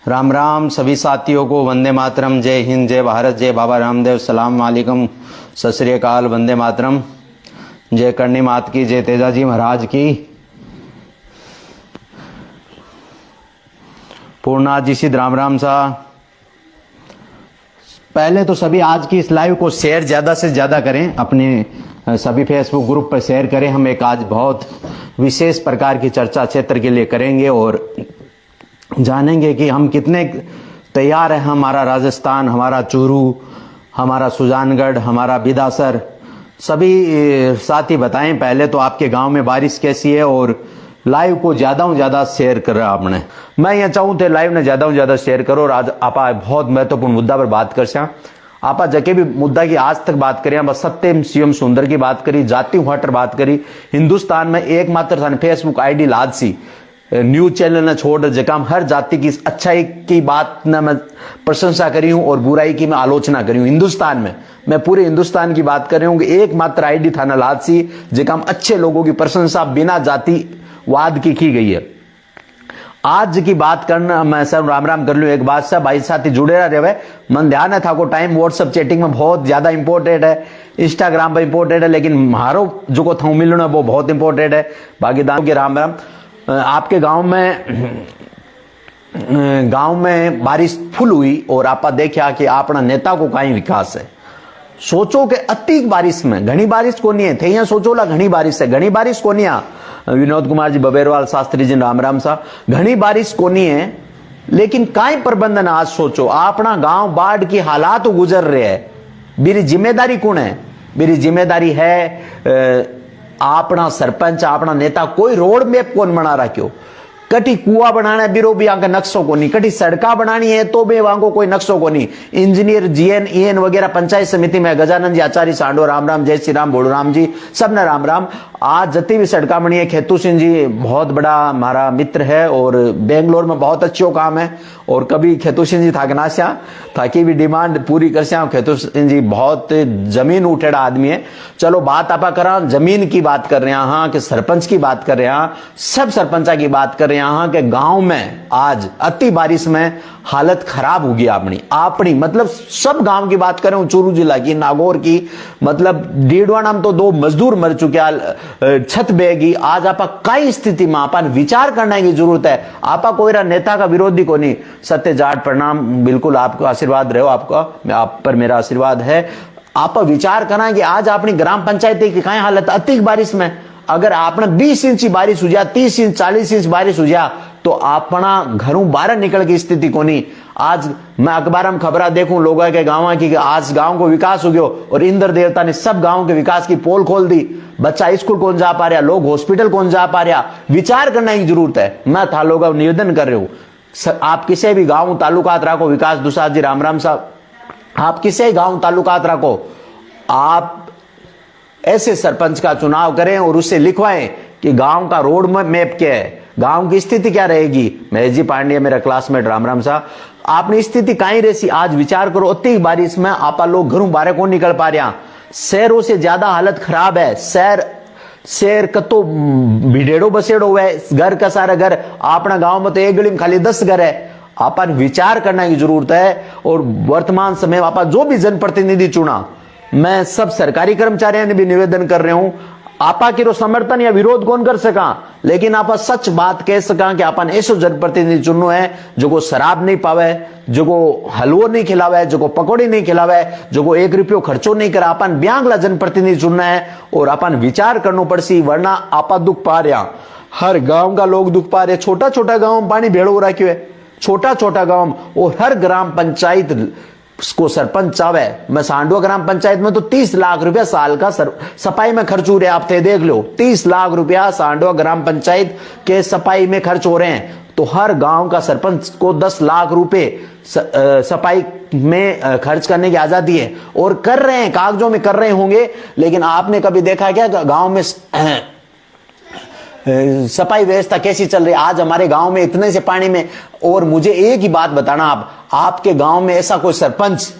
राम राम सभी साथियों को वंदे मातरम। जय हिंद, जय भारत, जय बाबा रामदेव। सलाम वालेकुम, सत श्री अकाल, वंदे मातरम। जय करणी मात की, जय तेजाजी महाराज की। पूर्णनाथ जी सिद्ध राम राम सा। पहले तो सभी आज की इस लाइव को शेयर ज्यादा से ज्यादा करें, अपने सभी फेसबुक ग्रुप पर शेयर करें। हम एक आज बहुत विशेष प्रकार की चर्चा क्षेत्र के लिए करेंगे और जानेंगे कि हम कितने तैयार हैं। हमारा राजस्थान, हमारा चूरू, हमारा सुजानगढ़, हमारा बिदासर, सभी साथी बताएं पहले तो आपके गांव में बारिश कैसी है और लाइव को ज्यादा शेयर कर रहा आपने। मैं ये चाहूं थे लाइव ने ज्यादा शेयर करो और आज आप बहुत महत्वपूर्ण मुद्दा पर बात कर सकें। आप जके भी मुद्दा की आज तक बात करें, बस सत्यम शिवम सुंदर की बात करी, जाति हटर बात करी। हिंदुस्तान में एकमात्र फेसबुक आईडी लादसी न्यूज चैनल ने छोड़ जकाम हर जाति की अच्छाई की बात न मैं प्रशंसा करी हूं और बुराई की मैं आलोचना करी हूं। हिंदुस्तान में, मैं पूरे हिंदुस्तान की बात कर रही हूं कि एकमात्र आईडी थाना लादसी जकाम अच्छे लोगों की प्रशंसा बिना जातिवाद की गई है। आज की बात करना मैं सब राम राम कर लूं। एक बात से भाई साथी जुड़े रहे, मन ध्यान है था को टाइम व्हाट्सएप चैटिंग में बहुत ज्यादा इंपॉर्टेंट है, इंस्टाग्राम पर इंपॉर्टेंट है, लेकिन मारो जो को था मिलना वो बहुत इंपॉर्टेंट है। बाकी दानों के राम राम। आपके गांव में बारिश फुल हुई और आप देखा कि अपना नेता को कहीं विकास है। सोचो कि अति बारिश में घनी बारिश को नहीं है थे, यहाँ सोचो ला घनी बारिश है, घनी बारिश को नहीं है। विनोद कुमार जी बबेरवाल शास्त्री जी राम राम सा। घनी बारिश को नहीं है लेकिन काई प्रबंधन आज सोचो। अपना गांव बाढ़ की हालात गुजर रहे हैं, मेरी जिम्मेदारी कौन है? मेरी जिम्मेदारी है अपना सरपंच, अपना नेता। कोई रोड मैप कौन बना रखो, कटी कुआ बनाना है बिरो भी आंका नक्शो को नहीं, कटी सड़का बनानी है तो भी वहां को कोई नक्शो को नहीं। इंजीनियर जीएन ईएन वगैरह पंचायत समिति में गजानंद जी आचार्य सांडो राम राम, जय श्री राम, बोड़राम जी सबने राम राम। आज जती भी सड़का बनी है, खेतू सिंह जी बहुत बड़ा हमारा मित्र है और बेंगलोर में बहुत अच्छो काम है और कभी खेतू सिंह जी थाकनाश्या ताकि भी डिमांड पूरी कर सया। खेतू सिंह जी बहुत जमीन उठेड़ा आदमी है। चलो बात आपा करा जमीन की बात कर रहे हैं हाँ, कि सरपंच की बात कर रहे हैं, सब सरपंचा की बात कर रहे हैं हाँ, कि गांव में आज अति बारिश में हालत खराब होगी अपनी मतलब सब गांव की बात करें, चूरू जिला की, नागौर की, मतलब डीडवाना में तो 2 मजदूर मर चुके, छत बेगी। आज आपा कई स्थिति में अपन विचार करने की जरूरत है। आपा कोई नेता का विरोधी को नहीं, सत्य जाट प्रणाम, बिल्कुल आपको आशीर्वाद रहो, आपका आप पर मेरा आशीर्वाद है। आप विचार करना कि आज अपनी ग्राम पंचायत की कई हालत अति बारिश में, अगर आपने 20 इंच बारिश हो जा, 30 इंच 40 इंच बारिश हो जा तो अपना घरों बाहर निकल की स्थिति को नहीं। आज मैं अखबार में खबरा देखूं लोगों के गांव की, आज गांव को विकास हो गयो और इंद्र देवता ने सब गांव के विकास की पोल खोल दी। बच्चा स्कूल कौन जा पा रहा, लोग हॉस्पिटल कौन जा पा रहा, विचार करने की जरूरत है। मैं था लोग निवेदन कर रहे हूं, आप किसी भी गांव तालुकात रखो, विकास दुसाद जी राम राम साहब, आप किसी गांव तालुकात रखो, आप ऐसे सरपंच का चुनाव करें और उससे लिखवाएं कि गांव का रोड मैप क्या है, गांव की स्थिति क्या रहेगी। महेश जी पांडे मेरा क्लासमेट राम राम साहब, आपने स्थिति कहीं रहती आज विचार करो। अति बारिश में आप लोग घरों बाहर कौन निकल पा रहा, शहरों से ज्यादा हालत खराब है। शहर कतो भिडेड़ो बसेड़ो हुआ है, घर का सारा घर, अपना गांव में तो एक गली में खाली 10 घर है। अपन विचार करने की जरूरत है और वर्तमान समय में आप जो भी जनप्रतिनिधि चुना, मैं सब सरकारी कर्मचारियों ने भी निवेदन कर रहे हूं, आपा की समर्थन या विरोध कौन कर सका, लेकिन आप सच बात कह सका कि अपन ऐसो जनप्रतिनिधि चुनो है जो को शराब नहीं पावे, जो को हलवो नहीं खिलावे, जो को पकौड़ी नहीं खिलावे, जो को 1 रुपयो खर्चो नहीं करा। अपन ब्यांगला जनप्रतिनिधि चुनना है और अपन विचार करना पड़सी, वरना आपा दुख पा रहा, हर गांव का लोग दुख पा रहे। छोटा छोटा गांव में पानी भेड़ो रखियो है, छोटा छोटा गांव और हर ग्राम पंचायत को सरपंच चावे। मैं सांडवा ग्राम पंचायत में तो 30 लाख रुपया साल का सफाई में खर्च हो रहे, आप थे देख लो, 30 लाख रुपया सांडवा ग्राम पंचायत के सफाई में खर्च हो रहे हैं। तो हर गांव का सरपंच को 10 लाख रुपए सफाई में खर्च करने की आजादी है और कर रहे हैं, कागजों में कर रहे होंगे। लेकिन आपने कभी देखा क्या गांव में सफाई व्यवस्था कैसी चल रही है? आज हमारे गांव में इतने से पानी में, और मुझे एक ही बात बताना, आपके गांव में ऐसा कोई सरपंच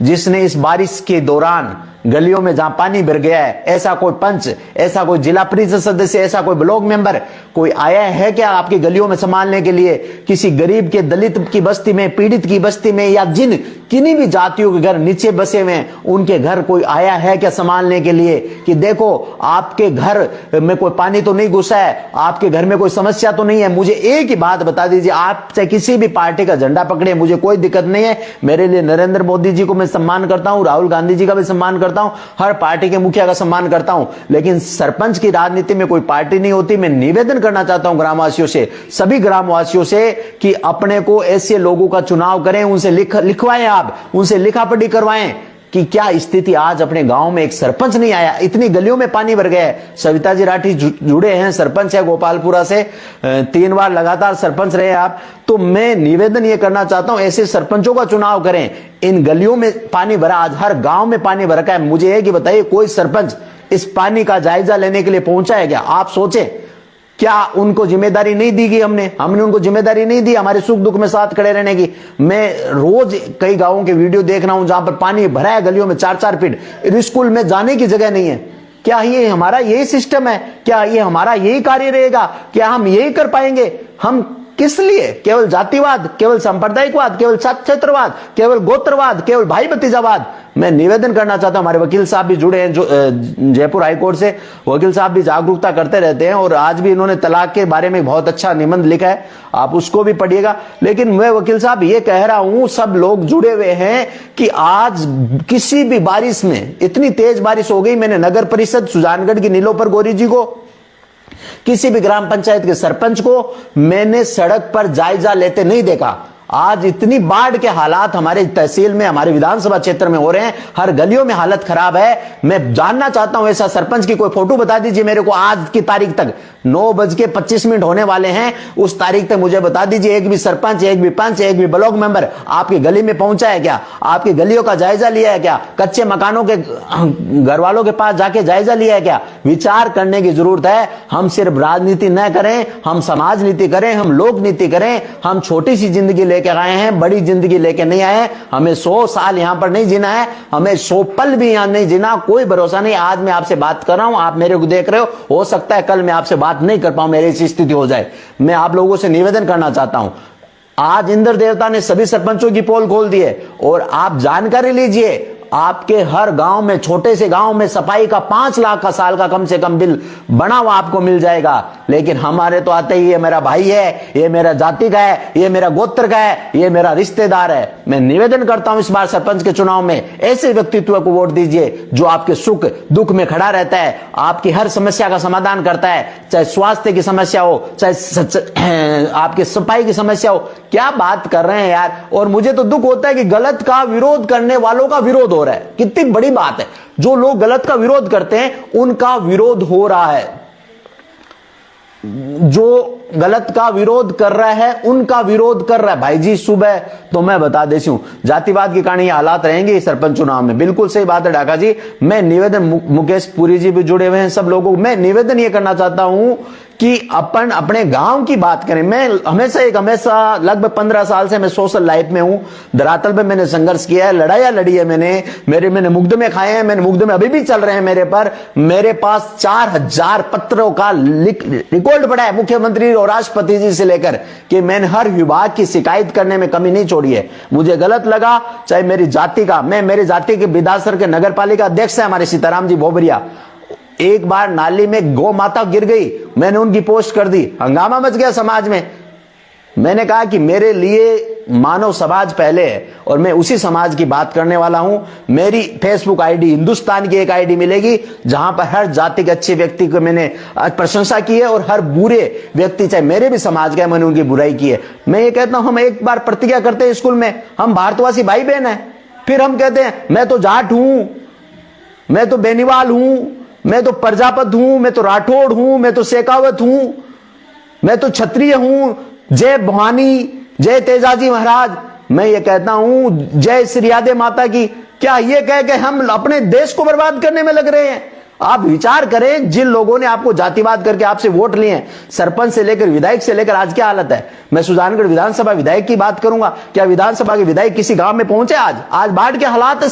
जिसने इस बारिश के दौरान गलियों में जहां पानी भर गया है, ऐसा कोई पंच, ऐसा कोई जिला परिषद सदस्य, ऐसा कोई ब्लॉक मेंबर कोई आया है क्या आपकी गलियों में संभालने के लिए? किसी गरीब के, दलित की बस्ती में, पीड़ित की बस्ती में, या जिन किन्हीं भी जातियों के घर नीचे बसे हुए हैं, उनके घर कोई आया है क्या संभालने के लिए कि देखो आपके घर में कोई पानी तो नहीं घुसा है, आपके घर में कोई समस्या तो नहीं है? मुझे एक ही बात बता दीजिए, आप चाहे किसी भी पार्टी का झंडा पकड़े, मुझे कोई दिक्कत नहीं है। मेरे लिए नरेंद्र मोदी जी को मैं सम्मान करता हूं, राहुल गांधी जी का भी सम्मान करता हूं, हर पार्टी के मुखिया का सम्मान करता हूं, लेकिन सरपंच की राजनीति में कोई पार्टी नहीं होती। मैं निवेदन करना चाहता हूं ग्रामवासियों से, सभी ग्रामवासियों से, कि अपने को ऐसे लोगों का चुनाव करें, उनसे लिखवाएं, आप उनसे लिखा पढ़ी करवाएं कि क्या स्थिति आज अपने गांव में एक सरपंच नहीं आया, इतनी गलियों में पानी भर गया है। सविता जी राठी जुड़े हैं, सरपंच है गोपालपुरा से, 3 बार लगातार सरपंच रहे आप। तो मैं निवेदन ये करना चाहता हूं, ऐसे सरपंचों का चुनाव करें। इन गलियों में पानी भरा, आज हर गांव में पानी भरा है। मुझे एक ही बताइए, कोई सरपंच इस पानी का जायजा लेने के लिए पहुंचा है क्या? आप सोचें, क्या उनको जिम्मेदारी नहीं दी गई? हमने उनको जिम्मेदारी नहीं दी हमारे सुख दुख में साथ खड़े रहने की? मैं रोज कई गांवों के वीडियो देख रहा हूं जहां पर पानी भरा है गलियों में 4-4 फीट, स्कूल में जाने की जगह नहीं है। क्या ये हमारा यही सिस्टम है? क्या ये हमारा यही कार्य रहेगा? क्या हम यही कर पाएंगे? हम किस लिए? केवल जातिवाद, केवल सांप्रदायिकवाद, केवल क्षेत्रवाद, केवल गोत्रवाद, केवल भाई भतीजावाद? मैं निवेदन करना चाहता हूं, हमारे वकील साहब भी जुड़े हैं जो जयपुर हाईकोर्ट से, वकील साहब भी जागरूकता करते रहते हैं, और आज भी इन्होंने तलाक के बारे में बहुत अच्छा निबंध लिखा है, आप उसको भी पढ़िएगा। लेकिन मैं वकील साहब ये कह रहा हूं, सब लोग जुड़े हुए हैं कि आज किसी भी बारिश में, इतनी तेज बारिश हो गई, मैंने नगर परिषद सुजानगढ़ की नीलोपर गौरी जी को, किसी भी ग्राम पंचायत के सरपंच को मैंने सड़क पर जायजा लेते नहीं देखा। आज इतनी बाढ़ के हालात हमारे तहसील में, हमारे विधानसभा क्षेत्र में हो रहे हैं, हर गलियों में हालत खराब है। मैं जानना चाहता हूं, ऐसा सरपंच की कोई फोटो बता दीजिए मेरे को, आज की तारीख तक 9:25 होने वाले हैं, उस तारीख तक मुझे बता दीजिए, एक भी सरपंच, एक भी पंच, एक भी ब्लॉक मेंबर आपकी गली में पहुंचा है क्या? आपकी गलियों का जायजा लिया है क्या? कच्चे मकानों के घर वालों के पास जाके जायजा लिया है क्या? विचार करने की जरूरत है। हम सिर्फ राजनीति न करें, हम समाज नीति करें, हम लोक नीति करें। हम छोटी सी जिंदगी लेके आए हैं, बड़ी जिंदगी लेके नहीं आए। हमें 100 साल यहां पर नहीं जीना है, हमें 100 पल भी यहां नहीं जीना, कोई भरोसा नहीं। आज मैं आपसे बात कर रहा हूं, आप मेरे को देख रहे हो सकता है कल मैं आपसे बात नहीं कर पाऊं, मेरी ऐसी स्थिति हो जाए। मैं आप लोगों से निवेदन करना चाहता हूं, आज इंद्र देवता ने सभी सरपंचों की पोल खोल दी है, और आप जानकारी लीजिए, आपके हर गांव में, छोटे से गांव में सफाई का 5 लाख का साल का कम से कम बिल बना हुआ आपको मिल जाएगा। लेकिन हमारे तो आते ही, ये मेरा भाई है, ये मेरा जाति का है, ये मेरा गोत्र का है, ये मेरा रिश्तेदार है। मैं निवेदन करता हूं, इस बार सरपंच के चुनाव में ऐसे व्यक्तित्व को वोट दीजिए जो आपके सुख दुख में खड़ा रहता है, आपकी हर समस्या का समाधान करता है, चाहे स्वास्थ्य की समस्या हो, चाहे आपकी सफाई की समस्या हो। क्या बात कर रहे हैं यार। और मुझे तो दुख होता है कि गलत का विरोध करने वालों का विरोध हो रहा है। कितनी बड़ी बात है, जो लोग गलत का विरोध करते हैं उनका विरोध हो रहा है, जो गलत का विरोध कर रहा है उनका विरोध कर रहा है। भाई जी, सुबह तो मैं बता देती हूं, जातिवाद के कारण ये हालात रहेंगे सरपंच चुनाव में। बिल्कुल सही बात है ढाका जी। मैं निवेदन, मुकेश पुरी जी भी जुड़े हुए हैं, सब लोगों को मैं निवेदन ये करना चाहता हूं कि अपन अपने गांव की बात करें। मैं हमेशा लगभग 15 साल से मैं सोशल लाइफ में हूं, धरातल पे मैंने संघर्ष किया है, लड़ाइयां लड़ी है मैंने मुकदमे खाए हैं, मैंने मुकदमे अभी भी चल रहे हैं मेरे पर। मेरे पास 4000 पत्रों का रिकॉर्ड पड़ा है मुख्यमंत्री और राष्ट्रपति जी से लेकर, कि मैंने हर विभाग की शिकायत करने में कमी नहीं छोड़ी है। मुझे गलत लगा, चाहे मेरी जाति का, मैं मेरी जाति के विधासर के नगर पालिका अध्यक्ष है हमारे सीताराम जी भोबरिया, एक बार नाली में गौ माता गिर गई, मैंने उनकी पोस्ट कर दी, हंगामा मच गया समाज में। मैंने कहा कि मेरे लिए मानव समाज पहले है, और मैं उसी समाज की बात करने वाला हूं। मेरी फेसबुक आईडी, हिंदुस्तान की एक आईडी मिलेगी जहां पर हर जाति के अच्छे व्यक्ति को मैंने प्रशंसा की है, और हर बुरे व्यक्ति, चाहे मेरे भी समाज का, मैंने उनकी बुराई की है। मैं ये कहता हूं, हम एक बार प्रतिज्ञा करते हैं स्कूल में, हम भारतवासी भाई बहन है, फिर हम कहते हैं मैं तो जाट हूं, मैं तो बेनीवाल हूं, मैं तो प्रजापत हूं, मैं तो राठौड़ हूं, मैं तो शेखावत हूं, मैं तो क्षत्रिय हूं, जय भवानी, जय तेजाजी महाराज। मैं ये कहता हूं, जय श्री यादे माता की। क्या ये कह के हम अपने देश को बर्बाद करने में लग रहे हैं? आप विचार करें, जिन लोगों ने आपको जातिवाद करके आपसे वोट लिए हैं, सरपंच से लेकर विधायक से लेकर, आज क्या हालत है। मैं सुजानगढ़ विधानसभा विधायक की बात करूंगा, क्या विधानसभा के विधायक किसी गांव में पहुंचे? आज बाढ़ के हालात है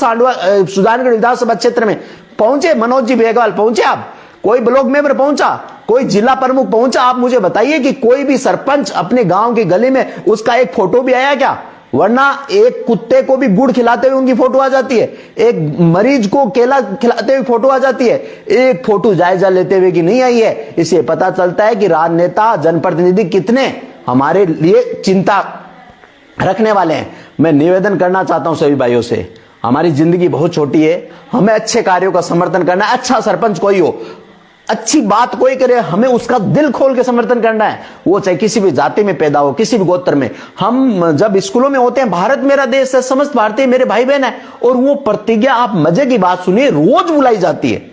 सुजानगढ़ विधानसभा क्षेत्र में, पहुंचे मनोज जी बेगवाल, पहुंचे आप? कोई ब्लॉक मेंबर पहुंचा? कोई जिला प्रमुख पहुंचा? आप मुझे बताइए कि कोई भी सरपंच अपने गांव की गली में उसका एक फोटो भी आया क्या? वरना एक कुत्ते को भी गुड़ खिलाते हुए उनकी फोटो आ जाती है, एक मरीज को केला खिलाते हुए फोटो आ जाती है, एक फोटो जायजा लेते हुए कि नहीं आई है। इससे पता चलता है कि राजनेता, जनप्रतिनिधि कितने हमारे लिए चिंता रखने वाले हैं। मैं निवेदन करना चाहता हूं सभी भाइयों से, हमारी जिंदगी बहुत छोटी है, हमें अच्छे कार्यों का समर्थन करना है। अच्छा सरपंच कोई हो, अच्छी बात कोई करे, हमें उसका दिल खोल के समर्थन करना है, वो चाहे किसी भी जाति में पैदा हो, किसी भी गोत्र में। हम जब स्कूलों में होते हैं, भारत मेरा देश है, समस्त भारतीय मेरे भाई बहन है, और वो प्रतिज्ञा, आप मजे की बात सुनिए, रोज बुलाई जाती है।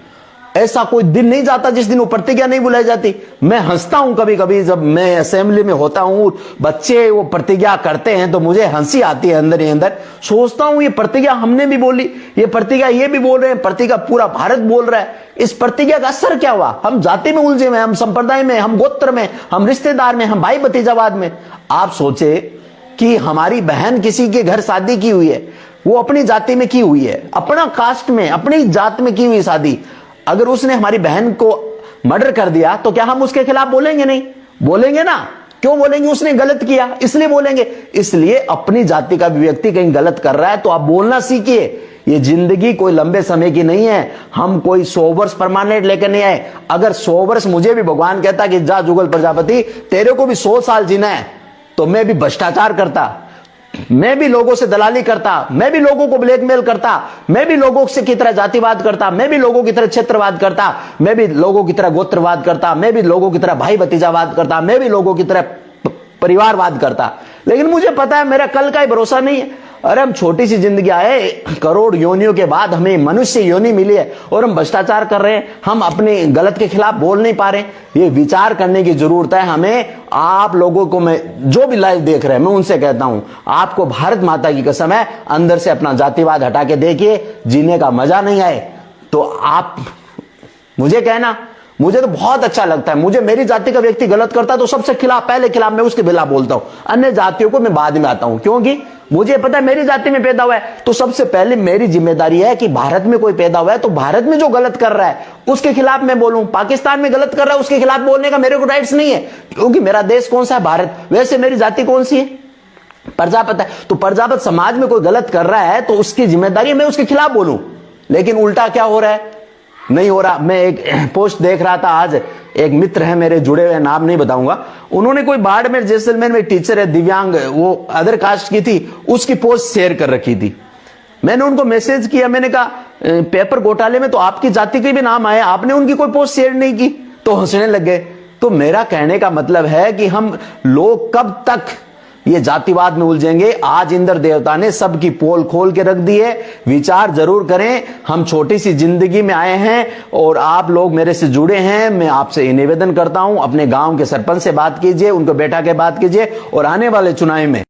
ऐसा कोई दिन नहीं जाता जिस दिन वो प्रतिज्ञा नहीं बुलाई जाती। मैं हंसता हूं कभी कभी, जब मैं असेंबली में होता हूं, बच्चे वो प्रतिज्ञा करते हैं तो मुझे हंसी आती है अंदर ही अंदर। सोचता हूं ये प्रतिज्ञा हमने भी बोली, ये प्रतिज्ञा ये भी बोल रहे हैं, प्रतिज्ञा पूरा भारत बोल रहा है। इस प्रतिज्ञा का असर क्या हुआ? हम जाति में उलझे हुए, हम संप्रदाय में, हम गोत्र में, हम रिश्तेदार में, हम भाई भतीजावाद में। आप सोचे कि हमारी बहन किसी के घर शादी की हुई है, वो अपनी जाति में की हुई है, अपना कास्ट में, अपनी जात में की हुई शादी, अगर उसने हमारी बहन को मर्डर कर दिया तो क्या हम उसके खिलाफ बोलेंगे? नहीं बोलेंगे ना। क्यों बोलेंगे? उसने गलत किया इसलिए बोलेंगे। इसलिए अपनी जाति का भी व्यक्ति कहीं गलत कर रहा है तो आप बोलना सीखिए। ये जिंदगी कोई लंबे समय की नहीं है, हम कोई 100 वर्ष परमानेंट लेकर नहीं आए। अगर 100 वर्ष मुझे भी भगवान कहता कि जा जुगल प्रजापति तेरे को भी 100 साल जीना है, तो मैं भी भ्रष्टाचार करता, मैं भी लोगों से दलाली करता, मैं भी लोगों को ब्लैकमेल करता, मैं भी लोगों से की तरह जातिवाद करता, मैं भी लोगों की तरह क्षेत्रवाद करता, मैं भी लोगों की तरह गोत्रवाद करता, मैं भी लोगों की तरह भाई भतीजावाद करता, मैं भी लोगों की तरह परिवारवाद करता। लेकिन मुझे पता है मेरा कल का ही भरोसा नहीं है। अरे हम छोटी सी जिंदगी आए, करोड़ योनियों के बाद हमें मनुष्य योनि मिली है और हम भ्रष्टाचार कर रहे हैं, हम अपने गलत के खिलाफ बोल नहीं पा रहे। ये विचार करने की जरूरत है हमें। आप लोगों को, मैं जो भी लाइव देख रहे हैं, मैं उनसे कहता हूं, आपको भारत माता की कसम है, अंदर से अपना जातिवाद हटा के देखिए, जीने का मजा नहीं आए तो आप मुझे कहना। मुझे तो बहुत अच्छा लगता है, मुझे मेरी जाति का व्यक्ति गलत करता है तो सबसे खिलाफ, पहले खिलाफ मैं उसके खिलाफ बोलता हूं, अन्य जातियों को मैं बाद में आता हूं, क्योंकि मुझे पता है मेरी जाति में पैदा हुआ है तो सबसे पहले मेरी जिम्मेदारी है कि भारत में कोई पैदा हुआ है तो भारत में जो गलत कर रहा है उसके खिलाफ मैं बोलूं। पाकिस्तान में गलत कर रहा है उसके खिलाफ बोलने का मेरे को राइट्स नहीं है, क्योंकि मेरा देश कौन सा है? भारत। वैसे मेरी जाति कौन सी है? प्रजापत है। तो प्रजापत समाज में कोई गलत कर रहा है तो उसकी जिम्मेदारी है मैं उसके खिलाफ बोलूं। लेकिन उल्टा क्या हो रहा है? नहीं हो रहा। मैं एक पोस्ट देख रहा था आज, एक मित्र है मेरे जुड़े हुए, नाम नहीं बताऊंगा, उन्होंने कोई बाड़मेर जैसलमेर में टीचर है दिव्यांग, वो अदर कास्ट की थी, उसकी पोस्ट शेयर कर रखी थी। मैंने उनको मैसेज किया, मैंने कहा पेपर घोटाले में तो आपकी जाति के भी नाम आए, आपने उनकी कोई पोस्ट शेयर नहीं की, तो हंसने लग गए। तो मेरा कहने का मतलब है कि हम लोग कब तक ये जातिवाद में उलझेंगे? आज इंद्र देवता ने सबकी पोल खोल के रख दी है। विचार जरूर करें। हम छोटी सी जिंदगी में आए हैं और आप लोग मेरे से जुड़े हैं। मैं आपसे ये निवेदन करता हूं, अपने गांव के सरपंच से बात कीजिए, उनको बैठा के बात कीजिए और आने वाले चुनाव में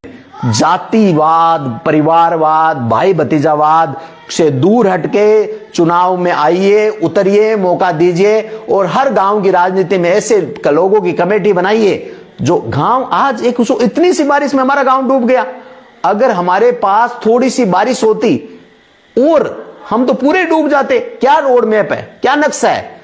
जातिवाद, परिवारवाद, भाई भतीजावाद से दूर हटके चुनाव में आइए, उतरिए, मौका दीजिए और हर गांव की राजनीति में ऐसे लोगों की कमेटी बनाइए जो गांव, आज एक इतनी सी बारिश में हमारा गांव डूब गया। अगर हमारे पास थोड़ी सी बारिश होती और हम तो पूरे डूब जाते। क्या रोड मैप है, क्या नक्शा है?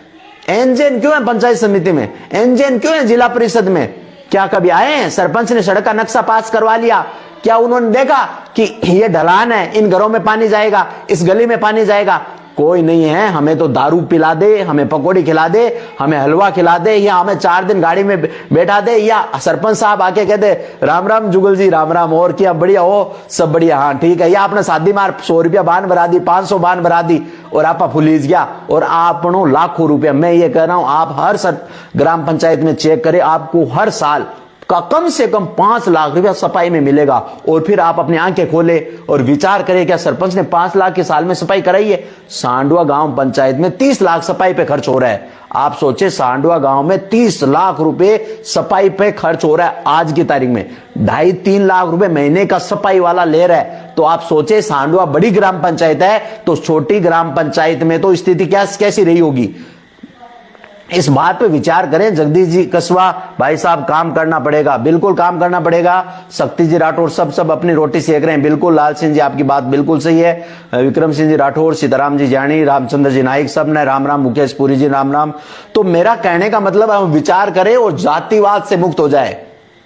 एनजेन क्यों है पंचायत समिति में? एनजेन क्यों है जिला परिषद में? क्या कभी आए हैं? सरपंच ने सड़क का नक्शा पास करवा लिया, क्या उन्होंने देखा कि ये ढलान है, इन घरों में पानी जाएगा, इस गली में पानी जाएगा? कोई नहीं है। हमें तो दारू पिला दे, हमें पकौड़ी खिला दे, हमें हलवा खिला दे, या हमें 4 दिन गाड़ी में बैठा दे, या सरपंच साहब आके कह दे राम राम जुगल जी, राम राम, और क्या बढ़िया हो? सब बढ़िया, हाँ ठीक है। या आपने शादी मार 100 रुपया बान भरा दी, 500 बान भरा दी और आप फुलीज गया और आपनो लाखों रुपया। मैं ये कह रहा हूं, आप हर ग्राम पंचायत में चेक करें, आपको हर साल का कम से कम 5 लाख रुपया सफाई में मिलेगा। और फिर आप अपनी आंखें खोले और विचार करें, क्या सरपंच ने 5 लाख के साल में सफाई कराई है? सांडवा गांव पंचायत में 30 लाख सफाई पे खर्च हो रहा है। आप सोचे, सांडवा गांव में 30 लाख रुपए सफाई पे खर्च हो रहा है। आज की तारीख में 2.5-3 लाख रुपए महीने का सफाई वाला ले रहा है। तो आप सोचे, सांडवा बड़ी ग्राम पंचायत है, तो छोटी ग्राम पंचायत में तो स्थिति कैसी रही होगी? इस बात पे विचार करें। जगदीश जी कसवा भाई साहब, काम करना पड़ेगा, बिल्कुल काम करना पड़ेगा। शक्ति जी राठौर सब अपनी रोटी सेक रहे हैं, बिल्कुल। लाल सिंह जी, आपकी बात बिल्कुल सही है। विक्रम सिंह जी राठौर, सीताराम जी जानी, रामचंद्र जी नाइक, सब ने राम राम। मुकेश पुरी जी राम राम। तो मेरा कहने का मतलब है, हम विचार करें और जातिवाद से मुक्त हो जाए।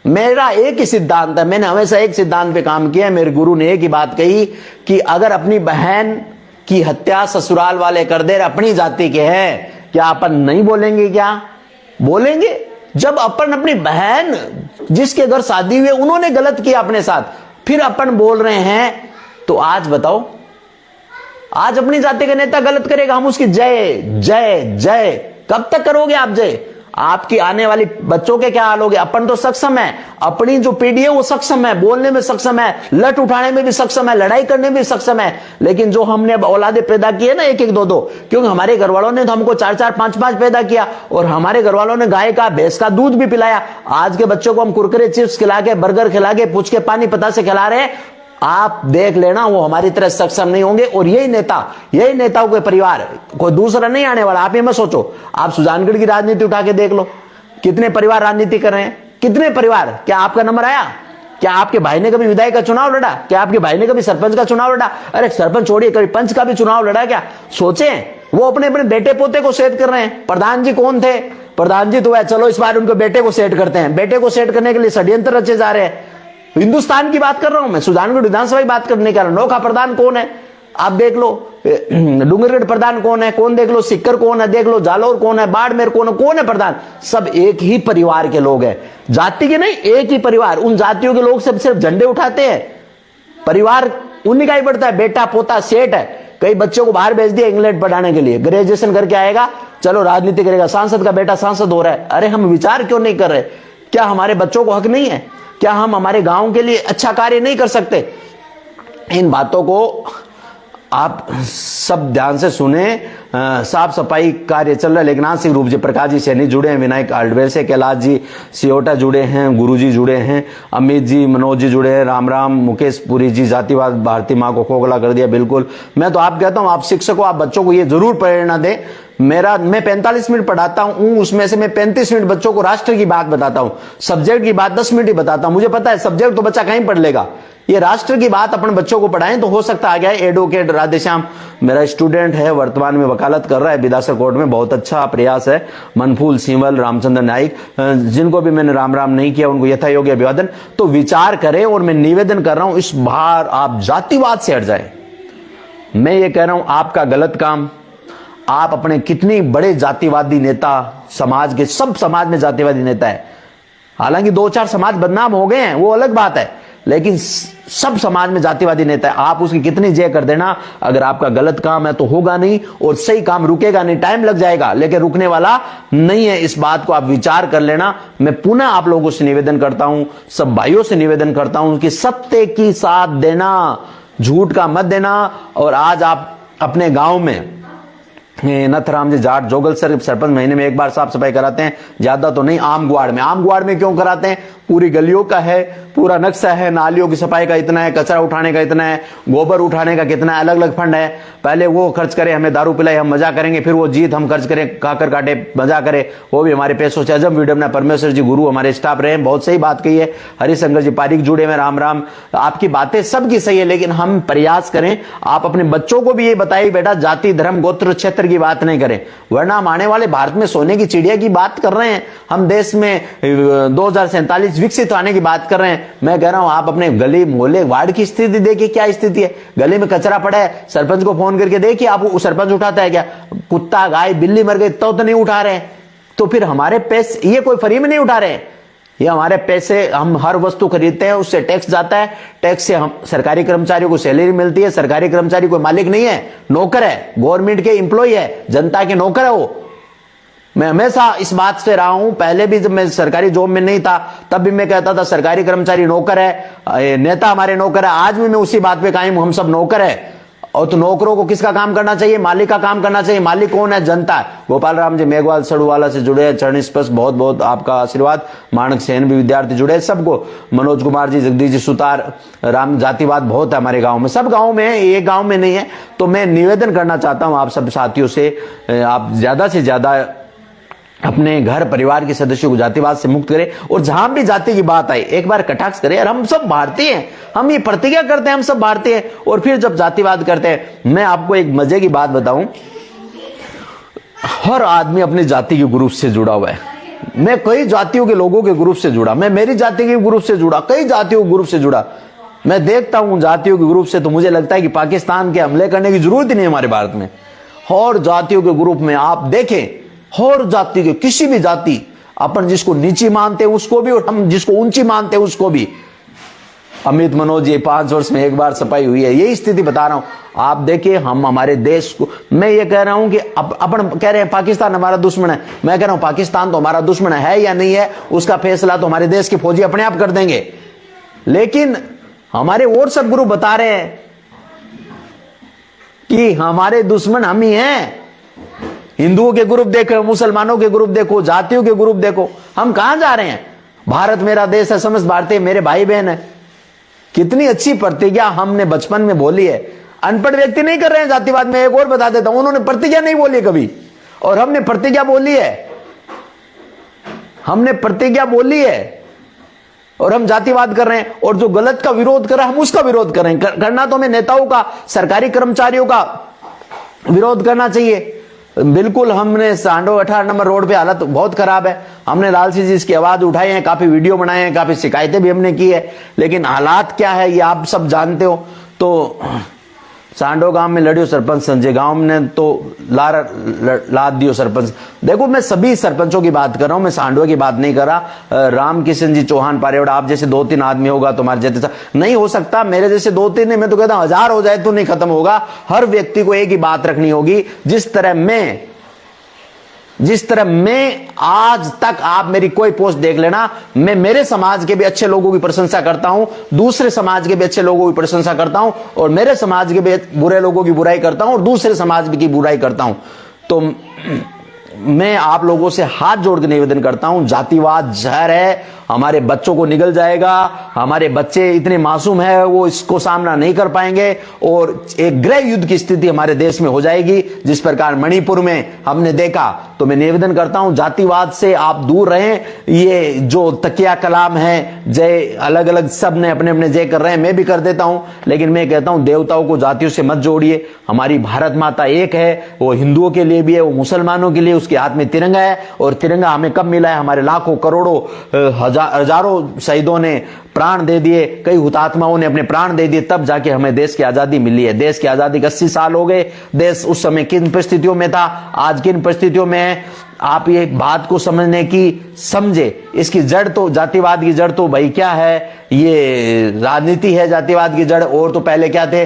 मेरा एक ही सिद्धांत है, मैंने हमेशा एक सिद्धांत पे काम किया है। मेरे गुरु ने एक ही बात कही कि अगर अपनी बहन की हत्या ससुराल वाले कर दे, अपनी जाति के हैं, क्या अपन नहीं बोलेंगे? क्या बोलेंगे? जब अपन अपनी बहन जिसके घर शादी हुई उन्होंने गलत किया अपने साथ, फिर अपन बोल रहे हैं, तो आज बताओ, आज अपनी जाति का नेता गलत करेगा, हम उसकी जय जय जय कब तक करोगे आप जय? आपकी आने वाली बच्चों के क्या हाल होगे? अपन तो सक्षम है, अपनी जो पीढ़ी है वो सक्षम है, बोलने में सक्षम है, लठ उठाने में भी सक्षम है, लड़ाई करने में भी सक्षम है। लेकिन जो हमने औलादे पैदा किए ना, 1-1, 2-2, क्योंकि हमारे घर वालों ने तो हमको 4-4, 5-5 पैदा किया, और हमारे घर वालों ने गाय का भैंस का दूध भी पिलाया। आज के बच्चों को हम कुरकुरे चिप्स खिला के, बर्गर खिला के, पूछ के पानी पता से खिला रहे हैं। आप देख लेना, वो हमारी तरह सक्षम नहीं होंगे। और यही नेताओं के परिवार, कोई दूसरा नहीं आने वाला। आप ये मत सोचो। आप सुजानगढ़ की राजनीति उठा के देख लो, कितने परिवार राजनीति कर रहे हैं, कितने परिवार। क्या आपका नंबर आया? क्या आपके भाई ने कभी विधायक का चुनाव लड़ा? क्या आपके भाई ने कभी सरपंच का चुनाव लड़ा? अरे सरपंच छोड़िए, कभी पंच का भी चुनाव लड़ा क्या? सोचे, वो अपने अपने बेटे पोते को सेट कर रहे हैं। प्रधान जी कौन थे? प्रधान जी तो है, चलो इस बार उनको बेटे को सेट करते हैं। बेटे को सेट करने के लिए षड्यंत्र रचे जा रहे हैं। हिंदुस्तान की बात कर रहा हूं मैं, सुजानगढ़ विधानसभा की बात करने का। नोखा प्रधान कौन है आप देख लो, डूंगरगढ़ प्रधान कौन है, कौन देख लो, सिक्कर कौन है देख लो, जालौर कौन है, बाड़मेर कौन है प्रधान? सब एक ही परिवार के लोग हैं, जाति के नहीं, एक ही परिवार। उन जातियों के लोग सिर्फ झंडे उठाते हैं, परिवार उन्हीं का ही बढ़ता है। बेटा पोता सेठ है। कई बच्चों को बाहर भेज दिया इंग्लैंड पढ़ाने के लिए, ग्रेजुएशन करके आएगा, चलो राजनीति करेगा, सांसद का बेटा सांसद हो रहा है। अरे हम विचार क्यों नहीं कर रहे? क्या हमारे बच्चों को हक नहीं है? क्या हम हमारे गांव के लिए अच्छा कार्य नहीं कर सकते? इन बातों को आप सब ध्यान से सुने। साफ सफाई कार्य चल रहा है। लेखनाथ सिंह रूप जी, प्रकाश जी सैनी जुड़े हैं, विनायक आल्डवेल से, कैलाश जी सियोटा जुड़े हैं, गुरु जी जुड़े हैं, अमित जी, मनोज जी जुड़े हैं, राम राम। मुकेश पुरी जी, जातिवाद भारती माँ को खोखला कर दिया। बिल्कुल, मैं तो आप कहता हूं, आप शिक्षकों, आप बच्चों को ये जरूर प्रेरणा दें। मैं 45 मिनट पढ़ाता हूं, उसमें से मैं 35 मिनट बच्चों को राष्ट्र की बात बताता हूं, सब्जेक्ट की बात 10 मिनट ही बताता हूं। मुझे पता है सब्जेक्ट तो बच्चा कहीं पढ़ लेगा, ये राष्ट्र की बात अपन बच्चों को पढ़ाएं तो हो सकता आ गया। एडवोकेट राधेश्याम मेरा स्टूडेंट है, वर्तमान में वकालत कर रहा है बिदासर कोर्ट में, बहुत अच्छा प्रयास है। मनफूल सिंवल, रामचंद्र नाइक, जिनको भी मैंने राम राम नहीं किया उनको यथा योग्य अभिवादन। तो विचार करें, और मैं निवेदन कर रहा हूं, इस बार आप जातिवाद से हट जाए। मैं ये कह रहा हूं, आपका गलत काम, आप अपने कितनी बड़े जातिवादी नेता, समाज के सब समाज में जातिवादी नेता है, हालांकि 2-4 समाज बदनाम हो गए हैं वो अलग बात है, लेकिन सब समाज में जातिवादी नेता है। आप उसकी कितनी जय कर देना, अगर आपका गलत काम है तो होगा नहीं, और सही काम रुकेगा नहीं, टाइम लग जाएगा लेकिन रुकने वाला नहीं है। इस बात को आप विचार कर लेना। मैं पुनः आप लोगों से निवेदन करता हूं, सब भाइयों से निवेदन करता हूं कि सत्य की साथ देना, झूठ का मत देना। और आज आप अपने गांव में नथराम जी जाट जोगल सरपंच महीने में एक बार साफ सफाई कराते हैं, ज्यादा तो नहीं। आम गुआड़ में क्यों कराते हैं? पूरी गलियों का है, पूरा नक्शा है, नालियों की सफाई का इतना है, कचरा उठाने का इतना है, गोबर उठाने का कितना है, अलग अलग फंड है। पहले वो खर्च करे, हमें दारू पिलाई, हम मजा करेंगे, फिर वो जीत हम खर्च करें, काकर काटे मजा करे, वो भी हमारे पैसों से। अजम वीडियो में परमेश्वर जी गुरु हमारे स्टाफ रहे, बहुत सही बात कही है। हरिशंकर जी पारिक जुड़े में, राम राम। आपकी बातें सबकी सही है, लेकिन हम प्रयास करें, आप अपने बच्चों को भी ये बताइए, बेटा जाति धर्म गोत्र क्षेत्र की बात नहीं करें, वरना हम आने वाले भारत में सोने की चिड़िया की बात कर रहे हैं। हम देश में 2047 विकसित आने की बात कर रहे हैं। मैं कह रहा हूं, आप अपने गली मोहल्ले वार्ड की स्थिति देखिए, क्या स्थिति है। गली में कचरा पड़ा है, सरपंच को फोन करके देखिए, आप सरपंच उठाता है क्या? कुत्ता गाय बिल्ली मर गई तो नहीं उठा रहे हैं। तो फिर हमारे पैसे ये कोई फ्री में नहीं उठा रहे हैं, ये हमारे पैसे, हम हर वस्तु खरीदते हैं, उससे टैक्स जाता है, टैक्स से हम सरकारी कर्मचारियों को सैलरी मिलती है। सरकारी कर्मचारी कोई मालिक नहीं है, नौकर है, गवर्नमेंट के एम्प्लॉय है, जनता के नौकर है वो। मैं हमेशा इस बात से रहा हूं, पहले भी जब मैं सरकारी जॉब में नहीं था तब भी मैं कहता था सरकारी कर्मचारी नौकर है, नेता हमारे नौकर है। आज भी मैं उसी बात पे कायम हूं, हम सब नौकर है। और तो नौकरों को किसका काम करना चाहिए? मालिक का काम करना चाहिए। मालिक कौन है? जनता है। गोपाल राम जी मेघवाल सड़ूवाला से जुड़े हैं, चरण स्पर्श, बहुत बहुत आपका आशीर्वाद। मानक सेन भी विद्यार्थी जुड़े हैं, सबको, मनोज कुमार जी, जगदीश जी सुतार, राम, जातिवाद बहुत है हमारे गांव में, सब गांव में है, एक गांव में नहीं है। तो मैं निवेदन करना चाहता हूं आप सब साथियों से, आप ज्यादा से ज्यादा अपने घर परिवार के सदस्यों को जातिवाद से मुक्त करें। और जहां भी जाति की बात आई एक बार कटाक्ष करें, यार हम सब भारतीय हैं, हम ये प्रतिज्ञा करते हैं हम सब भारतीय हैं, और फिर जब जातिवाद करते हैं। मैं आपको एक मजे की बात बताऊं, हर आदमी अपनी जाति के ग्रुप से जुड़ा हुआ है। मैं कई जातियों के लोगों के ग्रुप से जुड़ा, मैं मेरी जाति के ग्रुप से जुड़ा, कई जातियों के ग्रुप से जुड़ा। मैं देखता हूं जातियों के ग्रुप से तो मुझे लगता है कि पाकिस्तान के हमले करने की जरूरत ही नहीं हमारे भारत में। और जातियों के ग्रुप में आप देखें, हर जाति के, किसी भी जाति, अपन जिसको नीची मानते हैं उसको भी और हम जिसको ऊंची मानते हैं उसको भी। अमित मनोज ये 5 वर्ष में एक बार सफाई हुई है, यही स्थिति बता रहा हूं। आप देखिए, हम हमारे देश को, मैं ये कह रहा हूं कि अपन कह रहे हैं पाकिस्तान हमारा दुश्मन है, मैं कह रहा हूं पाकिस्तान तो हमारा दुश्मन है या नहीं है उसका फैसला तो हमारे देश के फौजी अपने आप कर देंगे। लेकिन हमारे व्हाट्सएप ग्रुप बता रहे हैं कि हमारे दुश्मन हम ही हैं। हिंदुओं के ग्रुप देखो, मुसलमानों के ग्रुप देखो, जातियों के ग्रुप देखो, हम कहां जा रहे हैं? भारत मेरा देश है, समस्त भारतीय मेरे भाई बहन है। कितनी अच्छी प्रतिज्ञा हमने बचपन में बोली है। अनपढ़ व्यक्ति नहीं कर रहे हैं जातिवाद में। एक और बता देता हूं, उन्होंने प्रतिज्ञा नहीं बोली कभी, और हमने प्रतिज्ञा बोली है, हमने प्रतिज्ञा बोली है, और हम जातिवाद कर रहे हैं। और जो गलत का विरोध कर रहा है हम उसका विरोध कर रहे हैं। करना तो हमें नेताओं का, सरकारी कर्मचारियों का विरोध करना चाहिए। बिल्कुल, हमने सांडो 18 नंबर रोड पे हालत बहुत खराब है, हमने लाल सिंह जी इसकी आवाज उठाई है, काफी वीडियो बनाए हैं, काफी शिकायतें भी हमने की है, लेकिन हालात क्या है ये आप सब जानते हो। तो सांडो गांव में लड़ियो सरपंच संजय गांव ने तो लाद दियो सरपंच। देखो, मैं सभी सरपंचों की बात कर रहा हूं, मैं सांडो की बात नहीं कर रहा। राम किशन जी चौहान पारेवड़ा, आप जैसे 2-3 आदमी होगा तुम्हारे जैसे नहीं हो सकता, मेरे जैसे 2-3 नहीं, मैं तो कहता हूं 1000 हो जाए तो नहीं खत्म होगा। हर व्यक्ति को एक ही बात रखनी होगी। जिस तरह मैं आज तक, आप मेरी कोई पोस्ट देख लेना, मैं मेरे समाज के भी अच्छे लोगों की प्रशंसा करता हूं, दूसरे समाज के भी अच्छे लोगों की प्रशंसा करता हूं, और मेरे समाज के भी बुरे लोगों की बुराई करता हूं, और दूसरे समाज की बुराई करता हूं। तो मैं आप लोगों से हाथ जोड़ के निवेदन करता हूं, जातिवाद जहर है, हमारे बच्चों को निगल जाएगा। हमारे बच्चे इतने मासूम हैं, वो इसको सामना नहीं कर पाएंगे, और एक गृह युद्ध की स्थिति हमारे देश में हो जाएगी, जिस प्रकार मणिपुर में हमने देखा। तो मैं निवेदन करता हूं, जातिवाद से आप दूर रहें। ये जो तकिया कलाम है, जय अलग अलग, सब ने अपने अपने जय कर रहे हैं, मैं भी कर देता हूं, लेकिन मैं कहता हूं देवताओं को जातियों से मत जोड़िए। हमारी भारत माता एक है, वो हिंदुओं के लिए भी है, वो मुसलमानों के लिए, उसके हाथ में तिरंगा है। और तिरंगा हमें कब मिला है? हमारे लाखों करोड़ों हजारों शहीदों ने प्राण दे दिए, कई हुतात्माओं ने अपने प्राण दे दिए, तब जाके हमें देश की आजादी मिली है। देश की आजादी के 80 साल हो गए। देश उस समय किन परिस्थितियों में था, आज किन परिस्थितियों में है, आप ये बात को समझने की समझे। इसकी जड़ तो, जातिवाद की जड़ तो भाई क्या है? ये राजनीति है जातिवाद की जड़। और तो पहले क्या थे?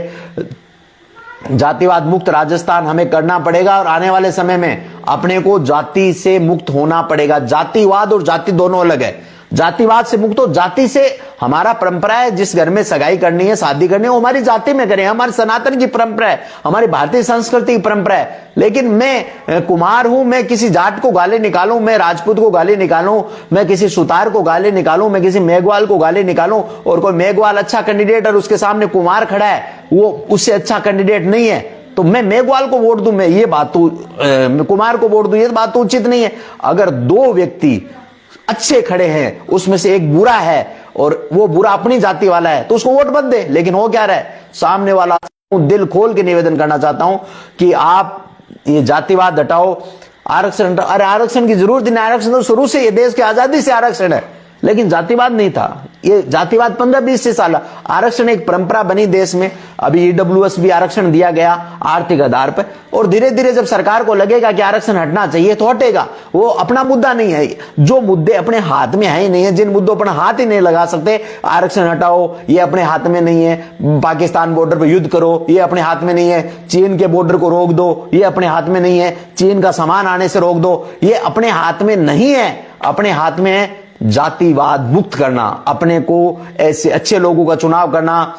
जातिवाद मुक्त राजस्थान हमें करना पड़ेगा, और आने वाले समय में अपने को जाति से मुक्त होना पड़ेगा। जातिवाद और जाति दोनों अलग है। जातिवाद से मुक्त हो, जाति से हमारा परंपरा है, जिस घर में सगाई करनी है, शादी करनी है, वो हमारी जाति में करें, हमारी सनातन की परंपरा है, हमारी भारतीय संस्कृति की परंपरा है। लेकिन मैं कुमार हूं, मैं किसी जाट को गाली निकालूं, मैं राजपूत को गाली निकालूं, मैं किसी सुतार को गाली निकालूं, मैं किसी मेघवाल को गाली निकालूं, और कोई मेघवाल अच्छा कैंडिडेट और उसके सामने कुमार खड़ा है, वो उससे अच्छा कैंडिडेट नहीं है, तो मैं मेघवाल को वोट दूं, मैं ये बात तो कुमार को वोट दूं, ये बात तो उचित नहीं है। अगर 2 व्यक्ति अच्छे खड़े हैं, उसमें से एक बुरा है और वो बुरा अपनी जाति वाला है, तो उसको वोट मत दे। लेकिन हो क्या रहा है सामने वाला? दिल खोल के निवेदन करना चाहता हूं कि आप ये जातिवाद हटाओ, आरक्षण। अरे आरक्षण की जरूरत नहीं, आरक्षण तो शुरू से ये देश की आजादी से आरक्षण है। लेकिन जातिवाद नहीं था। ये जातिवाद 15-20 साल आरक्षण एक परंपरा बनी देश में। अभी ईडब्ल्यूएस भी आरक्षण दिया गया आर्थिक आधार पर, और धीरे धीरे जब सरकार को लगेगा कि आरक्षण हटना चाहिए तो हटेगा। वो अपना मुद्दा नहीं है। जो मुद्दे अपने हाथ में है ही नहीं है, जिन मुद्दों पर हाथ ही नहीं लगा सकते, आरक्षण हटाओ ये अपने हाथ में नहीं है, पाकिस्तान बॉर्डर पर युद्ध करो ये अपने हाथ में नहीं है, चीन के बॉर्डर को रोक दो ये अपने हाथ में नहीं है, चीन का सामान आने से रोक दो ये अपने हाथ में नहीं है। अपने हाथ में है जातिवाद मुक्त करना, अपने को ऐसे अच्छे लोगों का चुनाव करना।